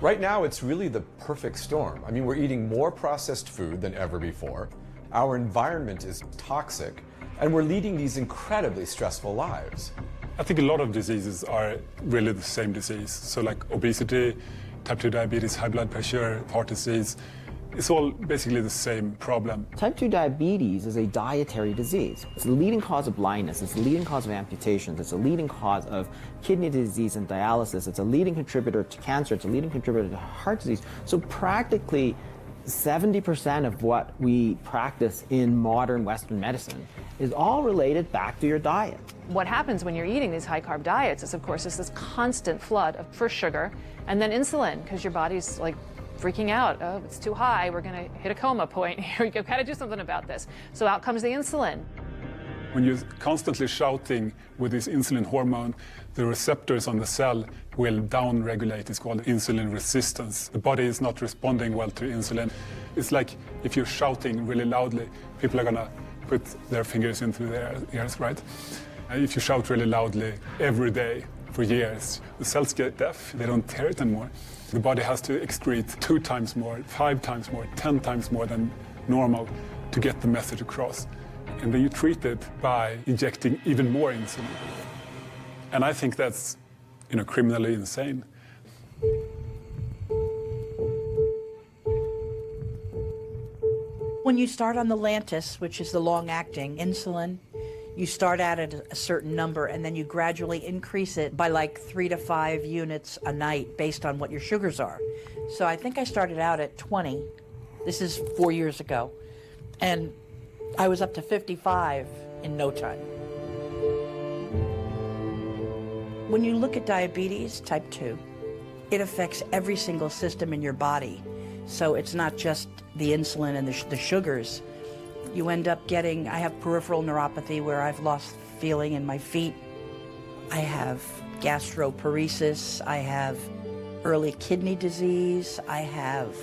Right now, it's really the perfect storm. I mean, we're eating more processed food than ever before. Our environment is toxic, and we're leading these incredibly stressful lives. I think a lot of diseases are really the same disease. So like obesity, type 2 diabetes, high blood pressure, heart disease, it's all basically the same problem. Type 2 diabetes is a dietary disease. It's the leading cause of blindness, it's the leading cause of amputations, it's the leading cause of kidney disease and dialysis, it's a leading contributor to cancer, it's a leading contributor to heart disease. So practically 70% of what we practice in modern Western medicine is all related back to your diet. What happens when you're eating these high-carb diets is, of course, is this constant flood of first sugar and then insulin, because your body's like freaking out. Oh, it's too high. We're going to hit a coma point here. We've got to do something about this. So out comes the insulin. When you're constantly shouting with this insulin hormone, the receptors on the cell will down-regulate. It's called insulin resistance. The body is not responding well to insulin. It's like if you're shouting really loudly, people are gonna put their fingers into their ears, right? If you shout really loudly every day for years, the cells get deaf. They don't hear it anymore. The body has to excrete 2 times more, 5 times more, 10 times more than normal to get the message across. And then you treat it by injecting even more insulin. And I think that's, criminally insane. When you start on the Lantus, which is the long-acting insulin, you start at a certain number and then you gradually increase it by like 3 to 5 units a night based on what your sugars are. So I think I started out at 20. This is 4 years ago. And I was up to 55 in no time. When you look at diabetes type 2, it affects every single system in your body. So it's not just the insulin and the sugars. You end up getting, I have peripheral neuropathy where I've lost feeling in my feet. I have gastroparesis. I have early kidney disease. I have,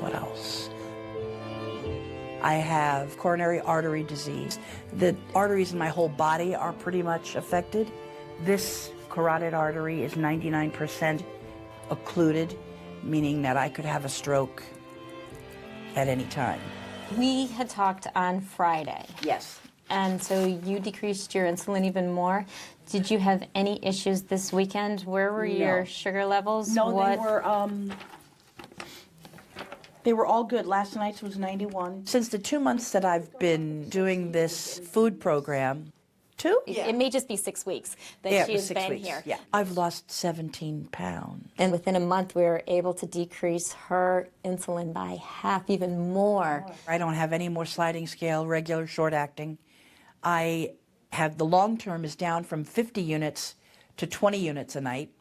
what else? I have coronary artery disease. The arteries in my whole body are pretty much affected. This carotid artery is 99% occluded, meaning that I could have a stroke at any time. We had talked on Friday. Yes. And so you decreased your insulin even more. Did you have any issues this weekend? Where were your sugar levels? No, they were all good. Last night's was 91. Since the 2 months that I've been doing this food program, 2? Yeah. It may just be 6 weeks that she has been here. Yeah. I've lost 17 pounds. And within a month, we were able to decrease her insulin by half, even more. I don't have any more sliding scale, regular short acting. I have the long term is down from 50 units to 20 units a night,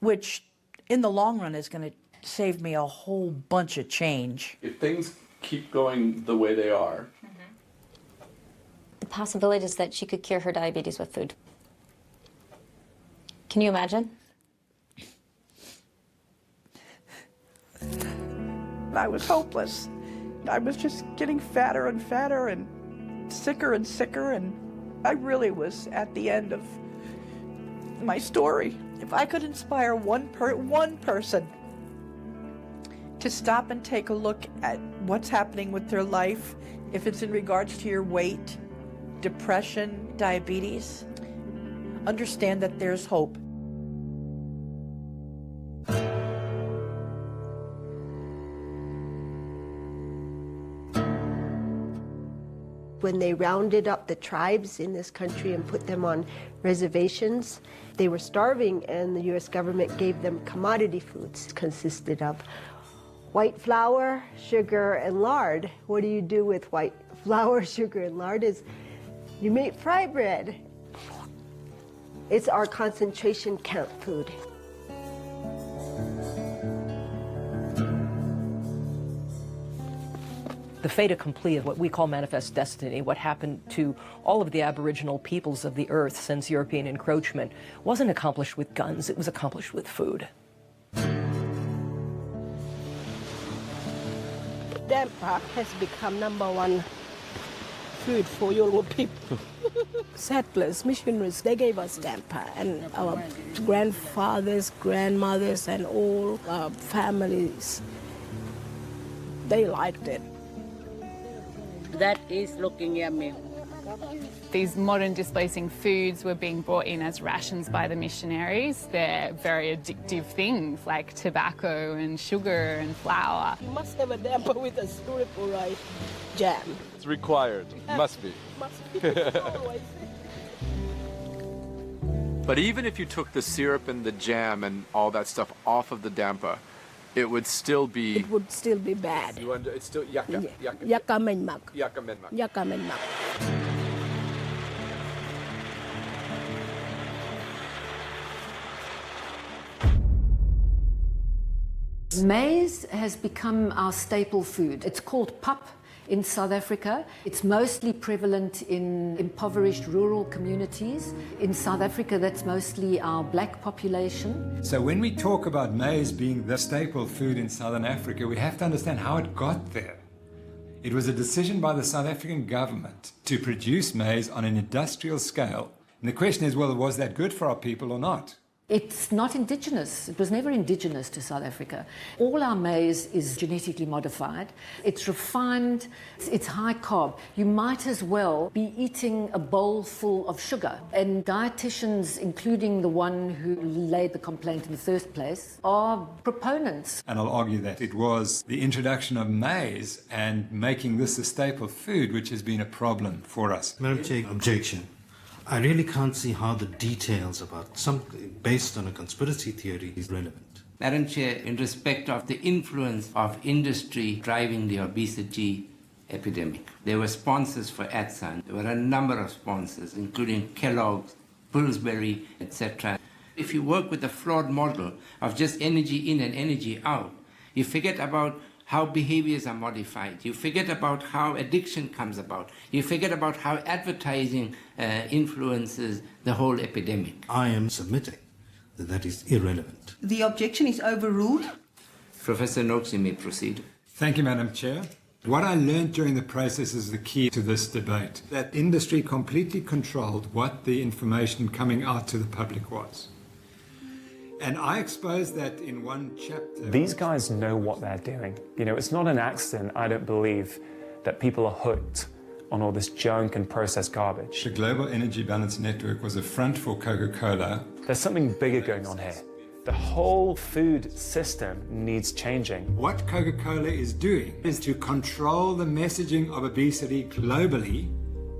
which in the long run is going to save me a whole bunch of change. If things keep going the way they are, the possibility is that she could cure her diabetes with food. Can you imagine? I was hopeless. I was just getting fatter and fatter and sicker, and I really was at the end of my story. If I could inspire one person to stop and take a look at what's happening with their life, if it's in regards to your weight, depression, diabetes, understand that there's hope. When they rounded up the tribes in this country and put them on reservations, they were starving, and the U.S. government gave them commodity foods. It consisted of white flour, sugar, and lard. What do you do with white flour, sugar, and lard? Is you make fry bread. It's our concentration camp food. The fait accompli of what we call manifest destiny, what happened to all of the Aboriginal peoples of the earth since European encroachment, wasn't accomplished with guns, it was accomplished with food. Damper has become #1 food for Yoruba people. Settlers, missionaries, they gave us damper, and our grandfathers, grandmothers, and all our families, they liked it. That is looking yummy. These modern displacing foods were being brought in as rations by the missionaries. They're very addictive things like tobacco and sugar and flour. You must have a damper with a spherical rice jam. it's required. Must be. Must be. Always. But even if you took the syrup and the jam and all that stuff off of the damper, it would still be... It would still be bad. It's still yakka. Yakka menmak. Yakka menmak. Yakka menmak. Maize has become our staple food. It's called pap in South Africa. It's mostly prevalent in impoverished rural communities. In South Africa, that's mostly our black population. So when we talk about maize being the staple food in Southern Africa, we have to understand how it got there. It was a decision by the South African government to produce maize on an industrial scale. And the question is, well, was that good for our people or not? It's not indigenous. It was never indigenous to South Africa. All our maize is genetically modified. It's refined. It's high carb. You might as well be eating a bowl full of sugar. And dietitians, including the one who laid the complaint in the first place, are proponents. And I'll argue that it was the introduction of maize and making this a staple food which has been a problem for us. Madam Chair, objection. I really can't see how the details about something based on a conspiracy theory is relevant. Madam Chair, in respect of the influence of industry driving the obesity epidemic, there were sponsors for ATSAN. There were a number of sponsors, including Kellogg's, Pillsbury, etc. If you work with a flawed model of just energy in and energy out, you forget about how behaviors are modified. You forget about how addiction comes about. You forget about how advertising influences the whole epidemic. I am submitting that that is irrelevant. The objection is overruled. Professor Noakes, you may proceed. Thank you, Madam Chair. What I learned during the process is the key to this debate, that industry completely controlled what the information coming out to the public was. And I exposed that in one chapter. These guys know what they're doing. You know, it's not an accident, I don't believe, that people are hooked on all this junk and processed garbage. The Global Energy Balance Network was a front for Coca-Cola. There's something bigger going on here. The whole food system needs changing. What Coca-Cola is doing is to control the messaging of obesity globally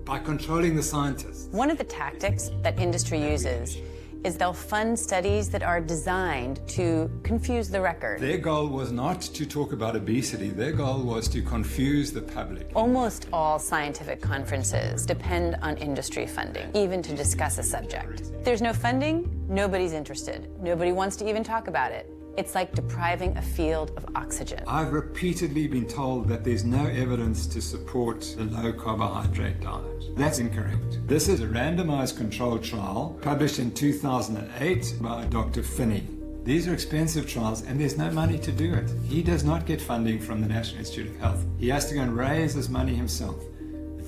by controlling the scientists. One of the tactics that industry uses is they'll fund studies that are designed to confuse the record. Their goal was not to talk about obesity. Their goal was to confuse the public. Almost all scientific conferences depend on industry funding, even to discuss a subject. If there's no funding, nobody's interested. Nobody wants to even talk about it. It's like depriving a field of oxygen. I've repeatedly been told that there's no evidence to support the low carbohydrate diet. That's incorrect. This is a randomized controlled trial published in 2008 by Dr. Finney. These are expensive trials and there's no money to do it. He does not get funding from the National Institute of Health. He has to go and raise his money himself.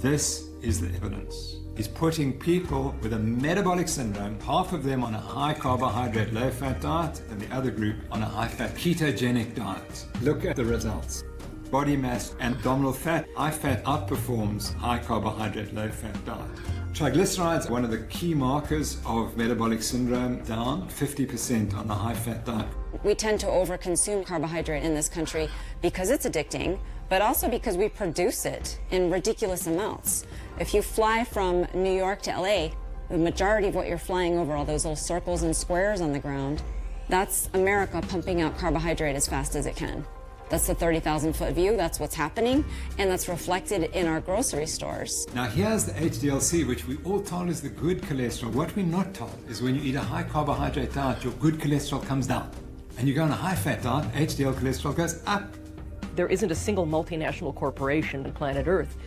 This is the evidence. He's putting people with a metabolic syndrome, half of them on a high carbohydrate, low fat diet, and the other group on a high fat ketogenic diet. Look at the results. Body mass and abdominal fat, high fat outperforms high carbohydrate, low fat diet. Triglycerides, one of the key markers of metabolic syndrome, down 50% on the high fat diet. We tend to overconsume carbohydrate in this country because it's addicting, but also because we produce it in ridiculous amounts. If you fly from New York to LA, the majority of what you're flying over, all those little circles and squares on the ground, that's America pumping out carbohydrate as fast as it can. That's the 30,000-foot view, that's what's happening, and that's reflected in our grocery stores. Now here's the HDLC, which we all told is the good cholesterol. What we're not told is when you eat a high carbohydrate diet, your good cholesterol comes down. And you go on a high fat diet, HDL cholesterol goes up. There isn't a single multinational corporation on planet Earth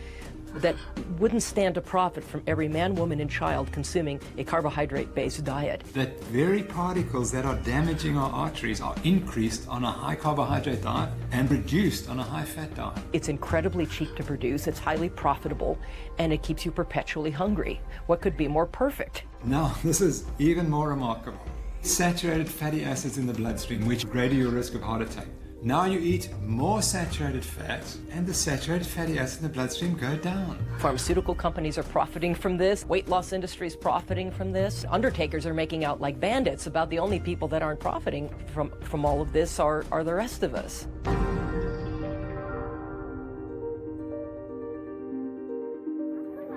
that wouldn't stand to profit from every man, woman, and child consuming a carbohydrate-based diet. That very particles that are damaging our arteries are increased on a high carbohydrate diet and reduced on a high fat diet. It's incredibly cheap to produce, it's highly profitable, and it keeps you perpetually hungry. What could be more perfect? Now, this is even more remarkable. Saturated fatty acids in the bloodstream, which greater your risk of heart attack. Now you eat more saturated fat, and the saturated fatty acids in the bloodstream go down. Pharmaceutical companies are profiting from this. Weight loss industry is profiting from this. Undertakers are making out like bandits. About the only people that aren't profiting from all of this are the rest of us.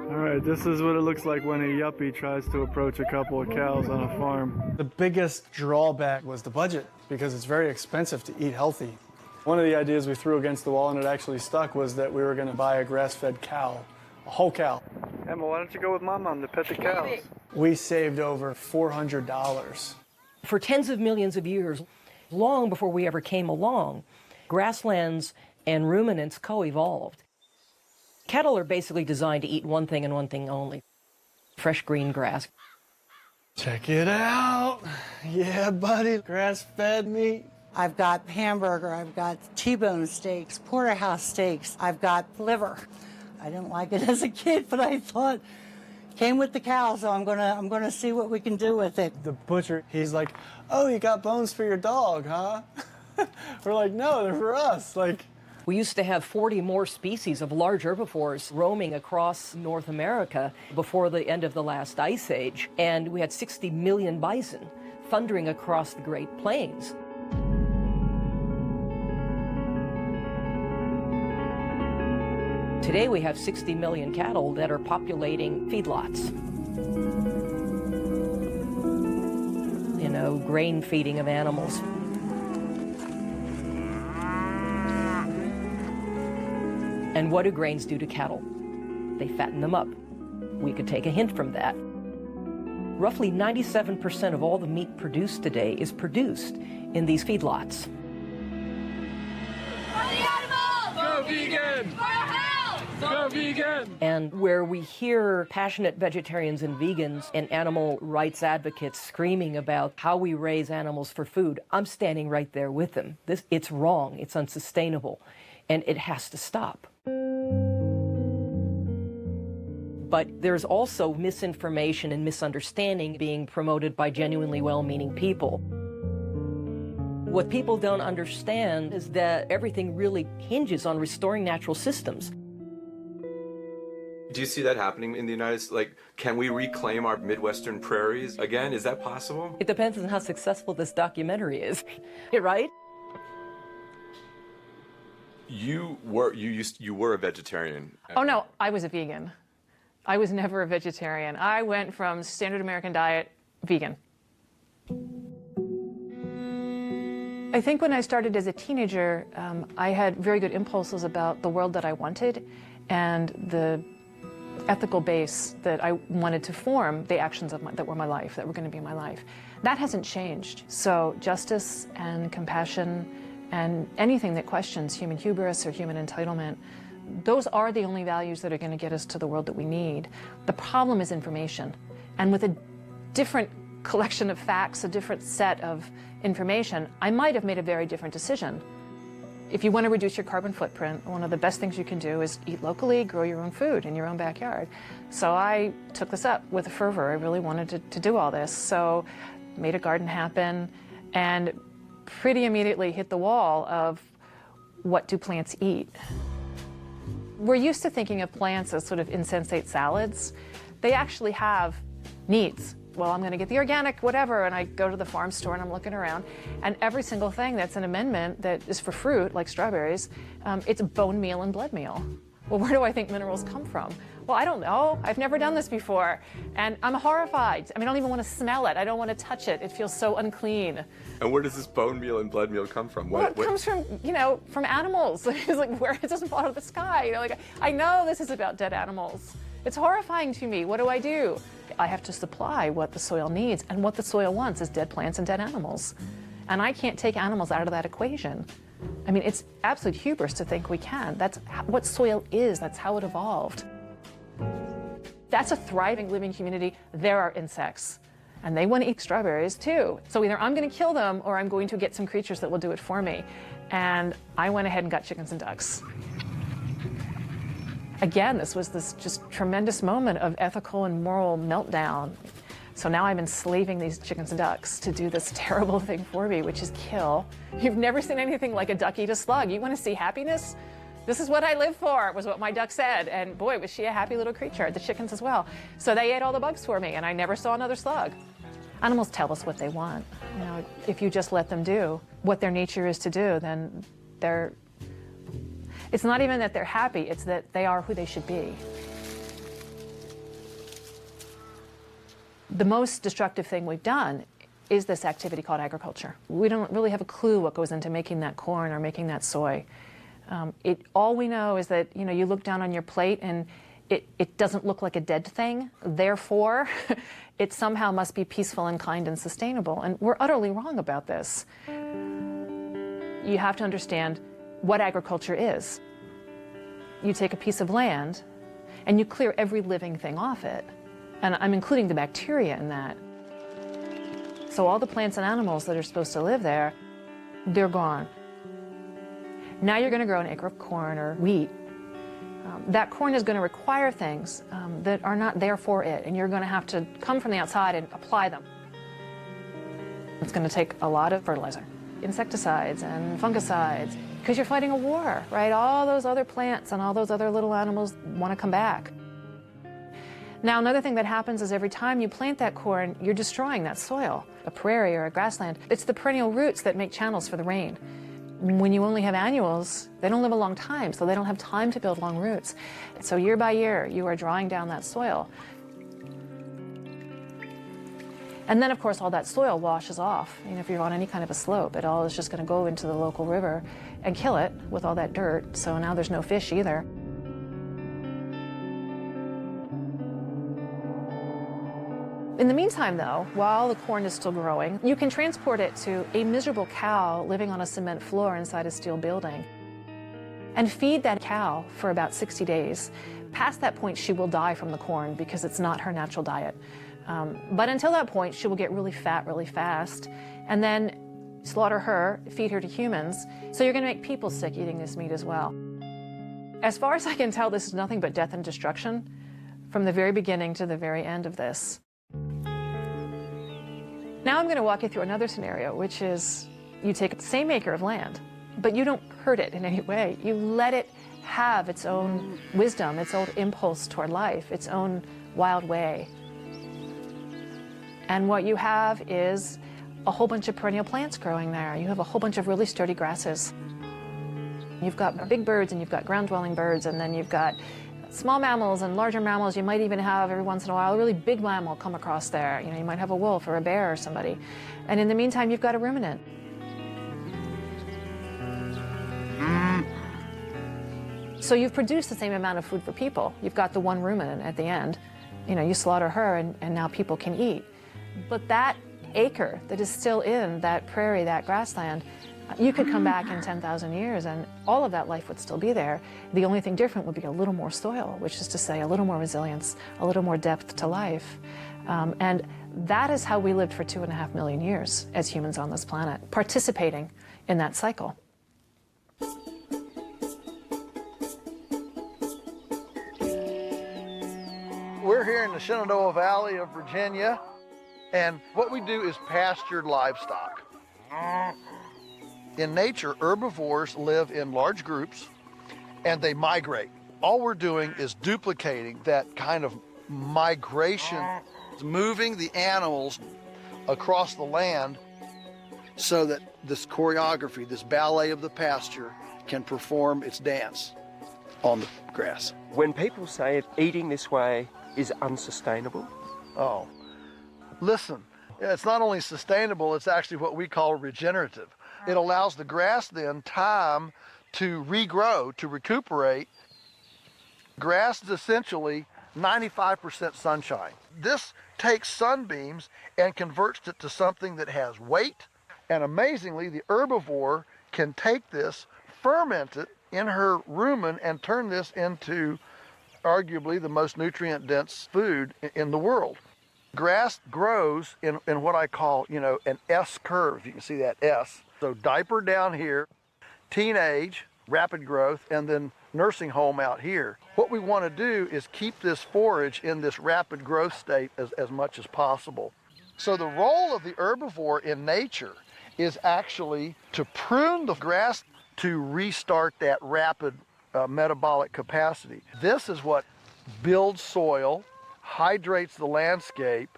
All right, this is what it looks like when a yuppie tries to approach a couple of cows on a farm. The biggest drawback was the budget, because it's very expensive to eat healthy. One of the ideas we threw against the wall, and it actually stuck, was that we were going to buy a grass-fed cow, a whole cow. Emma, why don't you go with my mom to pet the cows? We saved over $400. For tens of millions of years, long before we ever came along, grasslands and ruminants co-evolved. Cattle are basically designed to eat one thing and one thing only: fresh green grass. Check it out. Yeah, buddy, grass-fed meat. I've got hamburger, I've got T-bone steaks, porterhouse steaks, I've got liver. I didn't like it as a kid, but I thought came with the cow, so I'm gonna see what we can do with it. The butcher, he's like, "Oh, you got bones for your dog, huh?" We're like, "No, they're for us." Like, we used to have 40 more species of large herbivores roaming across North America before the end of the last ice age, and we had 60 million bison thundering across the Great Plains. Today we have 60 million cattle that are populating feedlots. You know, grain feeding of animals. And what do grains do to cattle? They fatten them up. We could take a hint from that. Roughly 97% of all the meat produced today is produced in these feedlots. Go vegan! For health! Go vegan! And where we hear passionate vegetarians and vegans and animal rights advocates screaming about how we raise animals for food, I'm standing right there with them. It's wrong, it's unsustainable, and it has to stop. But there's also misinformation and misunderstanding being promoted by genuinely well-meaning people. What people don't understand is that everything really hinges on restoring natural systems. Do you see that happening in the United States? Like, can we reclaim our Midwestern prairies again? Is that possible? It depends on how successful this documentary is, right? You were a vegetarian. Oh no, I was a vegan. I was never a vegetarian. I went from standard American diet, vegan. I think when I started as a teenager, I had very good impulses about the world that I wanted and the ethical base that I wanted to form the actions of that were my life, that were going to be my life. That hasn't changed. So justice and compassion and anything that questions human hubris or human entitlement, those are the only values that are going to get us to the world that we need. The problem is information. And with a different collection of facts, a different set of information, I might have made a very different decision. If you want to reduce your carbon footprint, one of the best things you can do is eat locally, grow your own food in your own backyard. So I took this up with a fervor. I really wanted to do all this. So made a garden happen and pretty immediately hit the wall of what do plants eat? We're used to thinking of plants as sort of insensate salads. They actually have needs. Well, I'm going to get the organic whatever, and I go to the farm store and I'm looking around, and every single thing that's an amendment that is for fruit, like strawberries, it's bone meal and blood meal. Well, where do I think minerals come from? Well, I don't know. I've never done this before, and I'm horrified. I mean, I don't even want to smell it. I don't want to touch it. It feels so unclean. And where does this bone meal and blood meal come from? Well, it comes from, from animals. It's like where it doesn't fall out of the sky. Like I know this is about dead animals. It's horrifying to me. What do? I have to supply what the soil needs, and what the soil wants is dead plants and dead animals. And I can't take animals out of that equation. I mean, it's absolute hubris to think we can. That's what soil is. That's how it evolved. That's a thriving, living community. There are insects, and they want to eat strawberries too. So either I'm going to kill them, or I'm going to get some creatures that will do it for me. And I went ahead and got chickens and ducks. Again, this was this just tremendous moment of ethical and moral meltdown. So now I'm enslaving these chickens and ducks to do this terrible thing for me, which is kill. You've never seen anything like a duck eat a slug. You want to see happiness? This is what I live for, was what my duck said. And boy, was she a happy little creature, the chickens as well. So they ate all the bugs for me, and I never saw another slug. Animals tell us what they want. If you just let them do what their nature is to do, then it's not even that they're happy, it's that they are who they should be. The most destructive thing we've done is this activity called agriculture. We don't really have a clue what goes into making that corn or making that soy. All we know is that you look down on your plate and it doesn't look like a dead thing. Therefore, it somehow must be peaceful and kind and sustainable. And we're utterly wrong about this. You have to understand what agriculture is. you take a piece of land and you clear every living thing off it. And I'm including the bacteria in that. So all the plants and animals that are supposed to live there, they're gone. Now you're going to grow an acre of corn or wheat. That corn is going to require things that are not there for it, and you're going to have to come from the outside and apply them. It's going to take a lot of fertilizer, insecticides and fungicides, because you're fighting a war, right? All those other plants and all those other little animals want to come back. Now, another thing that happens is every time you plant that corn, you're destroying that soil, a prairie or a grassland. It's the perennial roots that make channels for the rain. When you only have annuals, they don't live a long time, so they don't have time to build long roots. So year by year, you are drawing down that soil. And then, of course, all that soil washes off. You know, if you're on any kind of a slope, it all is just going to go into the local river and kill it with all that dirt. So now there's no fish either. In the meantime, though, while the corn is still growing, you can transport it to a miserable cow living on a cement floor inside a steel building and feed that cow for about 60 days. Past that point, she will die from the corn because it's not her natural diet. But until that point, she will get really fat really fast, and then slaughter her, feed her to humans. So you're going to make people sick eating this meat as well. As far as I can tell, this is nothing but death and destruction from the very beginning to the very end of this. Now I'm going to walk you through another scenario, which is you take the same acre of land, but you don't hurt it in any way. You let it have its own wisdom, its own impulse toward life, its own wild way. And what you have is a whole bunch of perennial plants growing there. You have a whole bunch of really sturdy grasses. You've got big birds and you've got ground-dwelling birds, and then you've got small mammals and larger mammals. You might even have, every once in a while, a really big mammal come across there. You know, you might have a wolf or a bear or somebody. And in the meantime, you've got a ruminant. So you've produced the same amount of food for people. You've got the one ruminant at the end. You know, you slaughter her and now people can eat. But that acre that is still in that prairie, that grassland, you could come back in 10,000 years and all of that life would still be there. The only thing different would be a little more soil, which is to say a little more resilience, a little more depth to life. And that is how we lived for 2.5 million years as humans on this planet, participating in that cycle. We're here in the Shenandoah Valley of Virginia, and what we do is pastured livestock. In nature, herbivores live in large groups and they migrate. All we're doing is duplicating that kind of migration, moving the animals across the land so that this choreography, this ballet of the pasture, can perform its dance on the grass. When people say eating this way is unsustainable, oh, listen, it's not only sustainable, it's actually what we call regenerative. It allows the grass then time to regrow, to recuperate. Grass is essentially 95% sunshine. This takes sunbeams and converts it to something that has weight, and amazingly, the herbivore can take this, ferment it in her rumen, and turn this into arguably the most nutrient-dense food in the world. Grass grows in what I call, you know, an S curve. You can see that S. So diaper down here, teenage, rapid growth, and then nursing home out here. What we want to do is keep this forage in this rapid growth state as much as possible. So the role of the herbivore in nature is actually to prune the grass to restart that rapid metabolic capacity. This is what builds soil, hydrates the landscape,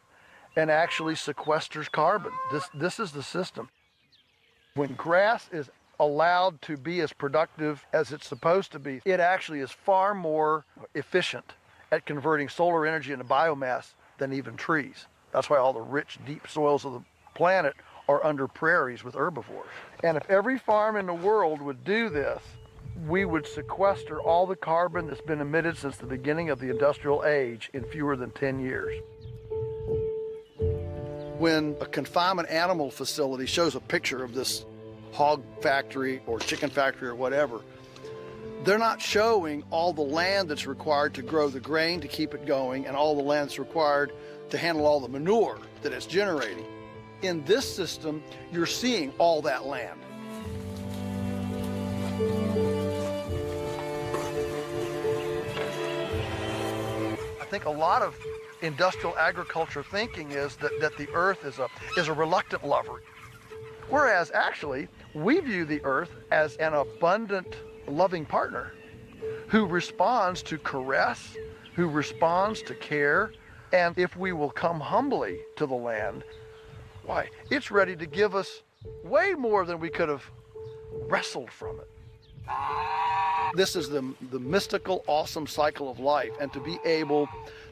and actually sequesters carbon. This is the system. When grass is allowed to be as productive as it's supposed to be, it actually is far more efficient at converting solar energy into biomass than even trees. That's why all the rich, deep soils of the planet are under prairies with herbivores. And if every farm in the world would do this, we would sequester all the carbon that's been emitted since the beginning of the industrial age in fewer than 10 years. When a confinement animal facility shows a picture of this hog factory or chicken factory or whatever, They're not showing all the land that's required to grow the grain to keep it going and all the land that's required to handle all the manure that it's generating. In this system, you're seeing all that land. I think a lot of industrial agriculture thinking is that the earth is a reluctant lover. Whereas actually, we view the earth as an abundant, loving partner who responds to caress, who responds to care, and if we will come humbly to the land, why, it's ready to give us way more than we could have wrestled from it. This is the mystical, awesome cycle of life, and to be able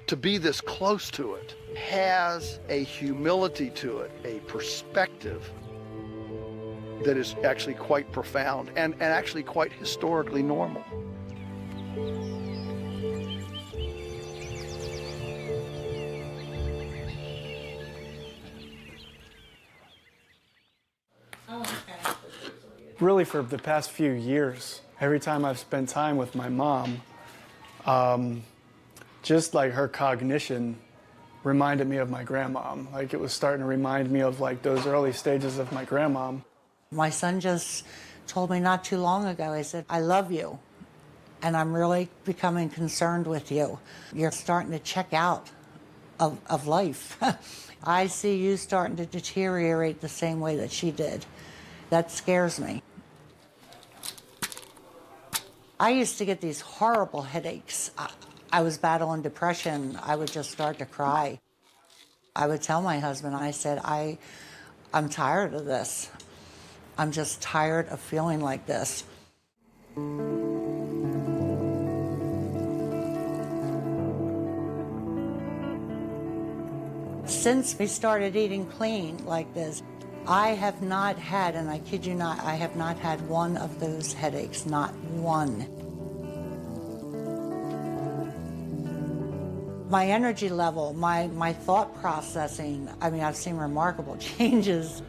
to be this close to it has a humility to it, a perspective that is actually quite profound and actually quite historically normal. Really, for the past few years, every time I've spent time with my mom, just like her cognition reminded me of my grandmom. Like it was starting to remind me of like those early stages of my grandmom. My son just told me not too long ago, he said, I love you, and I'm really becoming concerned with you. You're starting to check out of life. I see you starting to deteriorate the same way that she did. That scares me. I used to get these horrible headaches. I was battling depression. I would just start to cry. I would tell my husband, I said, I'm tired of this. I'm just tired of feeling like this. Since we started eating clean like this, I have not had, and I kid you not, I have not had one of those headaches, not one. My energy level, my thought processing, I mean, I've seen remarkable changes.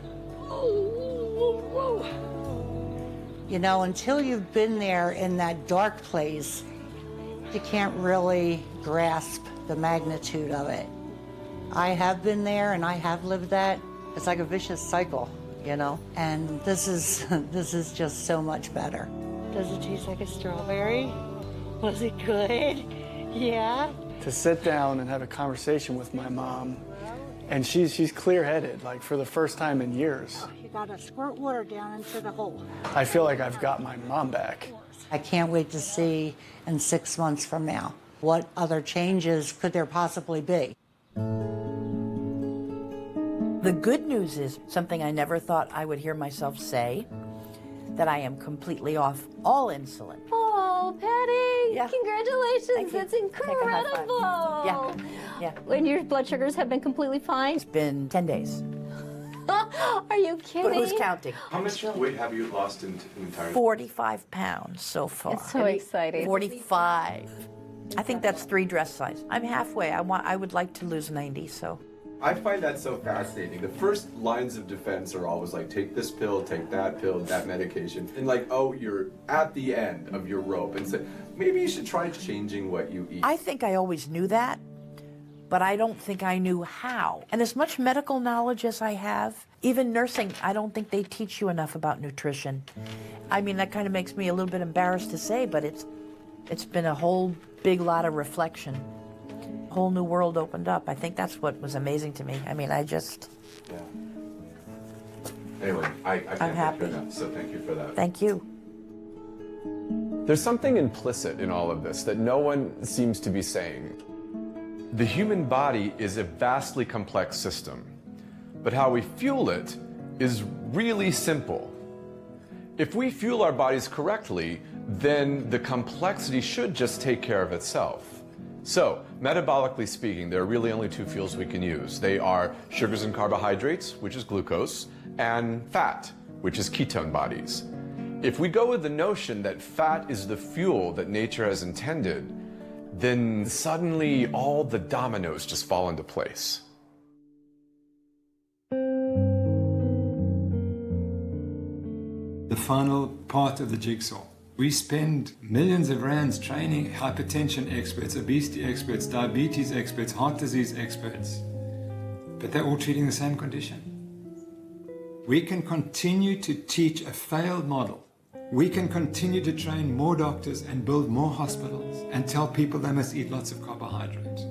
You know, until you've been there in that dark place, you can't really grasp the magnitude of it. I have been there and I have lived that. It's like a vicious cycle, you know? And this is just so much better. Does it taste like a strawberry? Was it good? Yeah? To sit down and have a conversation with my mom, and she's clear-headed, like for the first time in years. You gotta squirt water down into the hole. I feel like I've got my mom back. I can't wait to see in 6 months from now, what other changes could there possibly be? The good news is something I never thought I would hear myself say, that I am completely off all insulin. Oh, Patty, Yeah. congratulations. That's incredible. Yeah. When your blood sugars have been completely fine? It's been 10 days. Are you kidding? But who's counting? How much weight have you lost in entirety? 45 pounds so far. It's so exciting. 45. I think that's 3 dress size. I'm halfway. I would like to lose 90, so. I find that so fascinating. The first lines of defense are always like, take this pill, take that pill, that medication. And like, oh, you're at the end of your rope. And so maybe you should try changing what you eat. I think I always knew that, but I don't think I knew how. And as much medical knowledge as I have, even nursing, I don't think they teach you enough about nutrition. I mean, that kind of makes me a little bit embarrassed to say, but it's been a whole big lot of reflection. A whole new world opened up. I think that's what was amazing to me. I mean, I just... Yeah. Anyway, I can't I'm happy. that, so thank you for that. Thank you. There's something implicit in all of this that no one seems to be saying. The human body is a vastly complex system, but how we fuel it is really simple. If we fuel our bodies correctly, then the complexity should just take care of itself. So, metabolically speaking, there are really only 2 fuels we can use. They are sugars and carbohydrates, which is glucose, and fat, which is ketone bodies. If we go with the notion that fat is the fuel that nature has intended, then suddenly all the dominoes just fall into place. The final part of the jigsaw. We spend millions of rands training hypertension experts, obesity experts, diabetes experts, heart disease experts, but they're all treating the same condition. We can continue to teach a failed model. We can continue to train more doctors and build more hospitals and tell people they must eat lots of carbohydrates.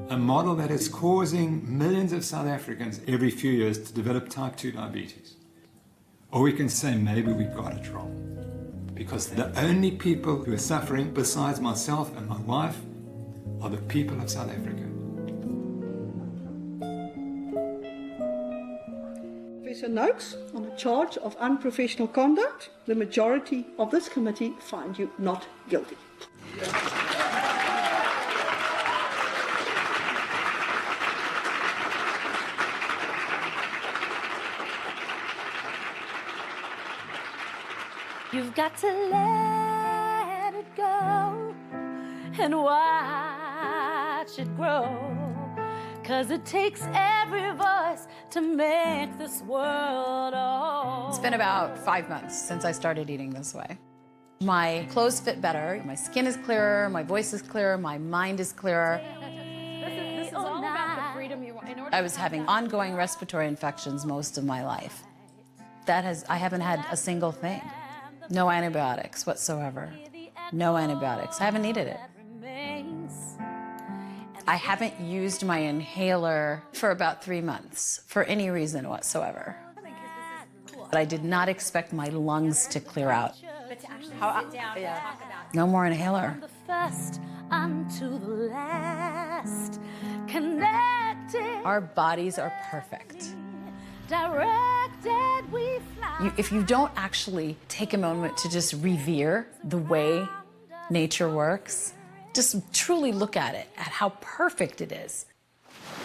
A model that is causing millions of South Africans every few years to develop type 2 diabetes. Or we can say maybe we got it wrong. Because the only people who are suffering besides myself and my wife are the people of South Africa. Professor Noakes, on a charge of unprofessional conduct, the majority of this committee find you not guilty. You've got to let it go and watch it grow, 'cause it takes every voice to make this world whole. It's been about 5 months since I started eating this way. My clothes fit better, my skin is clearer, my voice is clearer, my mind is clearer. This is all about the freedom you want. I was having ongoing respiratory infections most of my life. I haven't had a single thing. No antibiotics whatsoever. No antibiotics. I haven't needed it. I haven't used my inhaler for about 3 months for any reason whatsoever. But I did not expect my lungs to clear out. But to actually sit down and talk about No more inhaler. From the first unto the last, connected, Our bodies are perfect. directed, we fly. If you don't actually take a moment to just revere the way nature works, just truly look at it, at how perfect it is,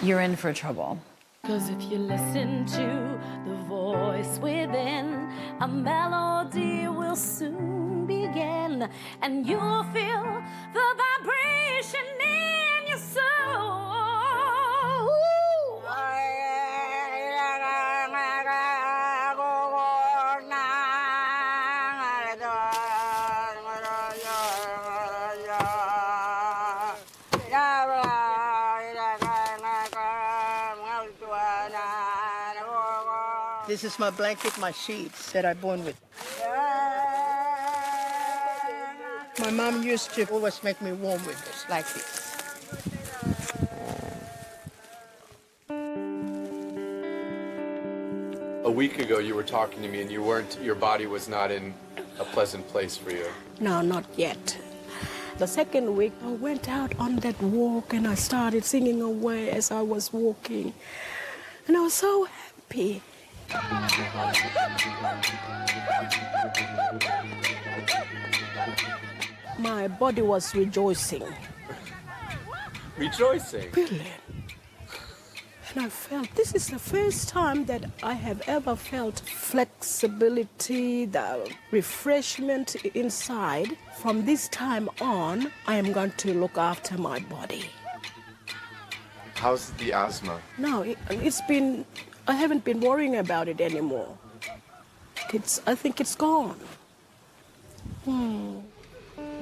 you're in for trouble. 'Cause if you listen to the voice within, a melody will soon begin, and you'll feel the vibration in your soul. This is my blanket, my sheets that I born with. My mom used to always make me warm with this, like this. A week ago, you were talking to me, and your body was not in a pleasant place for you. No, not yet. The second week, I went out on that walk and I started singing away as I was walking. And I was so happy. My body was rejoicing. Rejoicing? Really. And I felt, this is the first time that I have ever felt flexibility, the refreshment inside. From this time on, I am going to look after my body. How's the asthma? No, I haven't been worrying about it anymore. I think it's gone.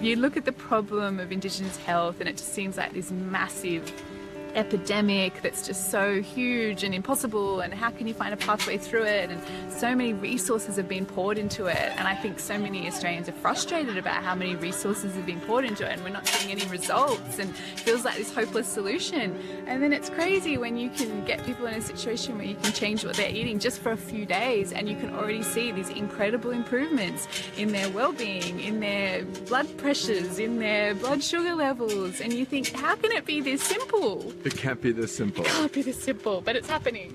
You look at the problem of Indigenous health and it just seems like this massive epidemic that's just so huge and impossible, and how can you find a pathway through it, and so many resources have been poured into it, and I think so many Australians are frustrated about how many resources have been poured into it and we're not seeing any results, and it feels like this hopeless solution. And then it's crazy when you can get people in a situation where you can change what they're eating just for a few days, and you can already see these incredible improvements in their well-being, in their blood pressures, in their blood sugar levels, and you think, how can it be this simple? It can't be this simple. It can't be this simple, but it's happening.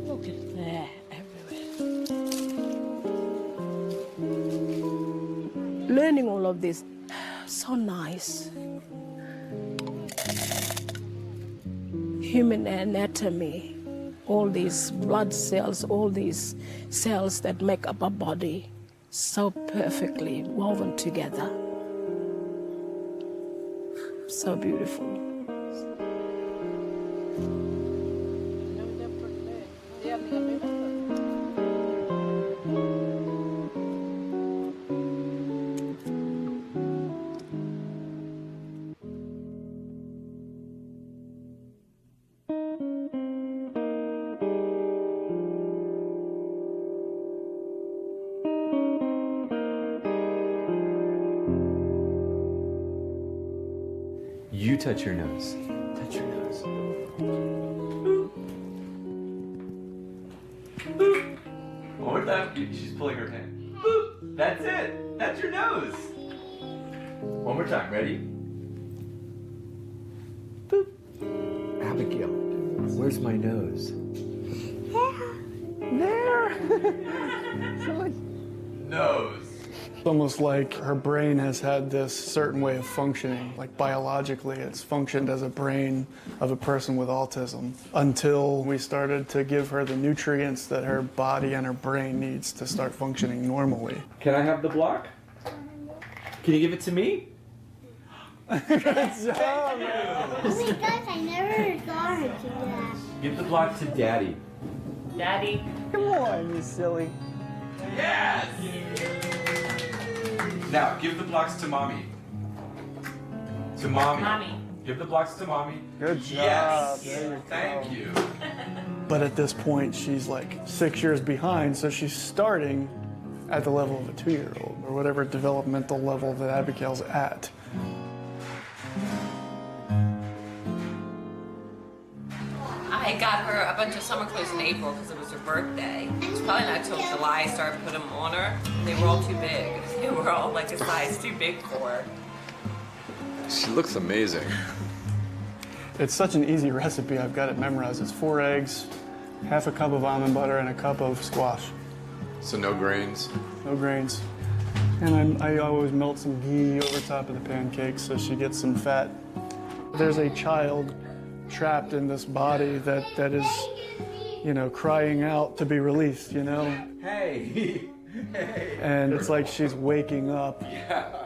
Look at that everywhere. Learning all of this, so nice. Human anatomy, all these blood cells, all these cells that make up our body, so perfectly woven together. So beautiful. touch your nose. Touch your nose. One more time. She's pulling her hand. Boop. That's it. That's your nose. One more time. Ready? Boop. Abigail, where's my nose? There. Nose. It's almost like her brain has had this certain way of functioning. Like biologically, it's functioned as a brain of a person with autism until we started to give her the nutrients that her body and her brain needs to start functioning normally. Can I have the block? Can you give it to me? Good job. Oh my gosh, I never thought her to that. Give the block to Daddy. Daddy. Come on, you silly. Yes! Now, give the blocks to Mommy. To Mommy. Mommy. Give the blocks to Mommy. Good job. Yes! There you go. Thank you. But at this point, she's like 6 years behind, so she's starting at the level of a 2-year-old, or whatever developmental level that Abigail's at. I got her a bunch of summer clothes in April because it was her birthday. It's probably not till July I started putting them on her. They were all too big. They were all like a size too big for her. She looks amazing. It's such an easy recipe, I've got it memorized. It's 4 eggs, half a cup of almond butter, and a cup of squash. So no grains? No grains. And I always melt some ghee over top of the pancakes so she gets some fat. There's a child trapped in this body that is, you know, crying out to be released, you know? Hey! Hey! And it's like she's waking up. Yeah.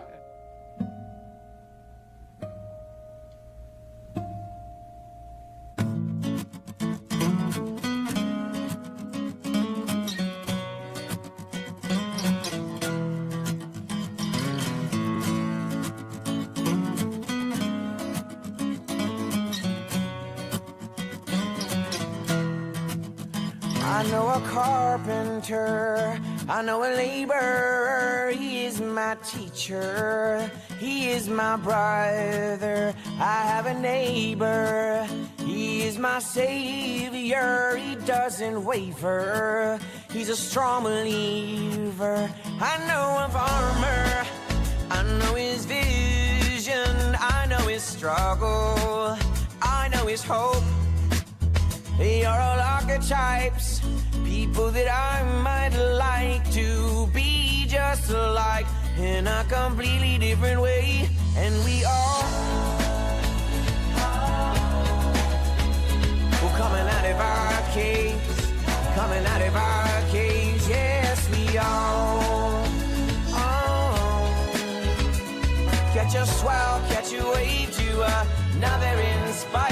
I know a carpenter, I know a laborer, he is my teacher, he is my brother. I have a neighbor, he is my savior, he doesn't waver, he's a strong believer. I know a farmer, I know his vision, I know his struggle, I know his hope. They are all archetypes, people that I might like to be just like in a completely different way. And we all we're coming out of our caves, coming out of our caves, yes we all. Catch a swell, catch a wave to another inspired.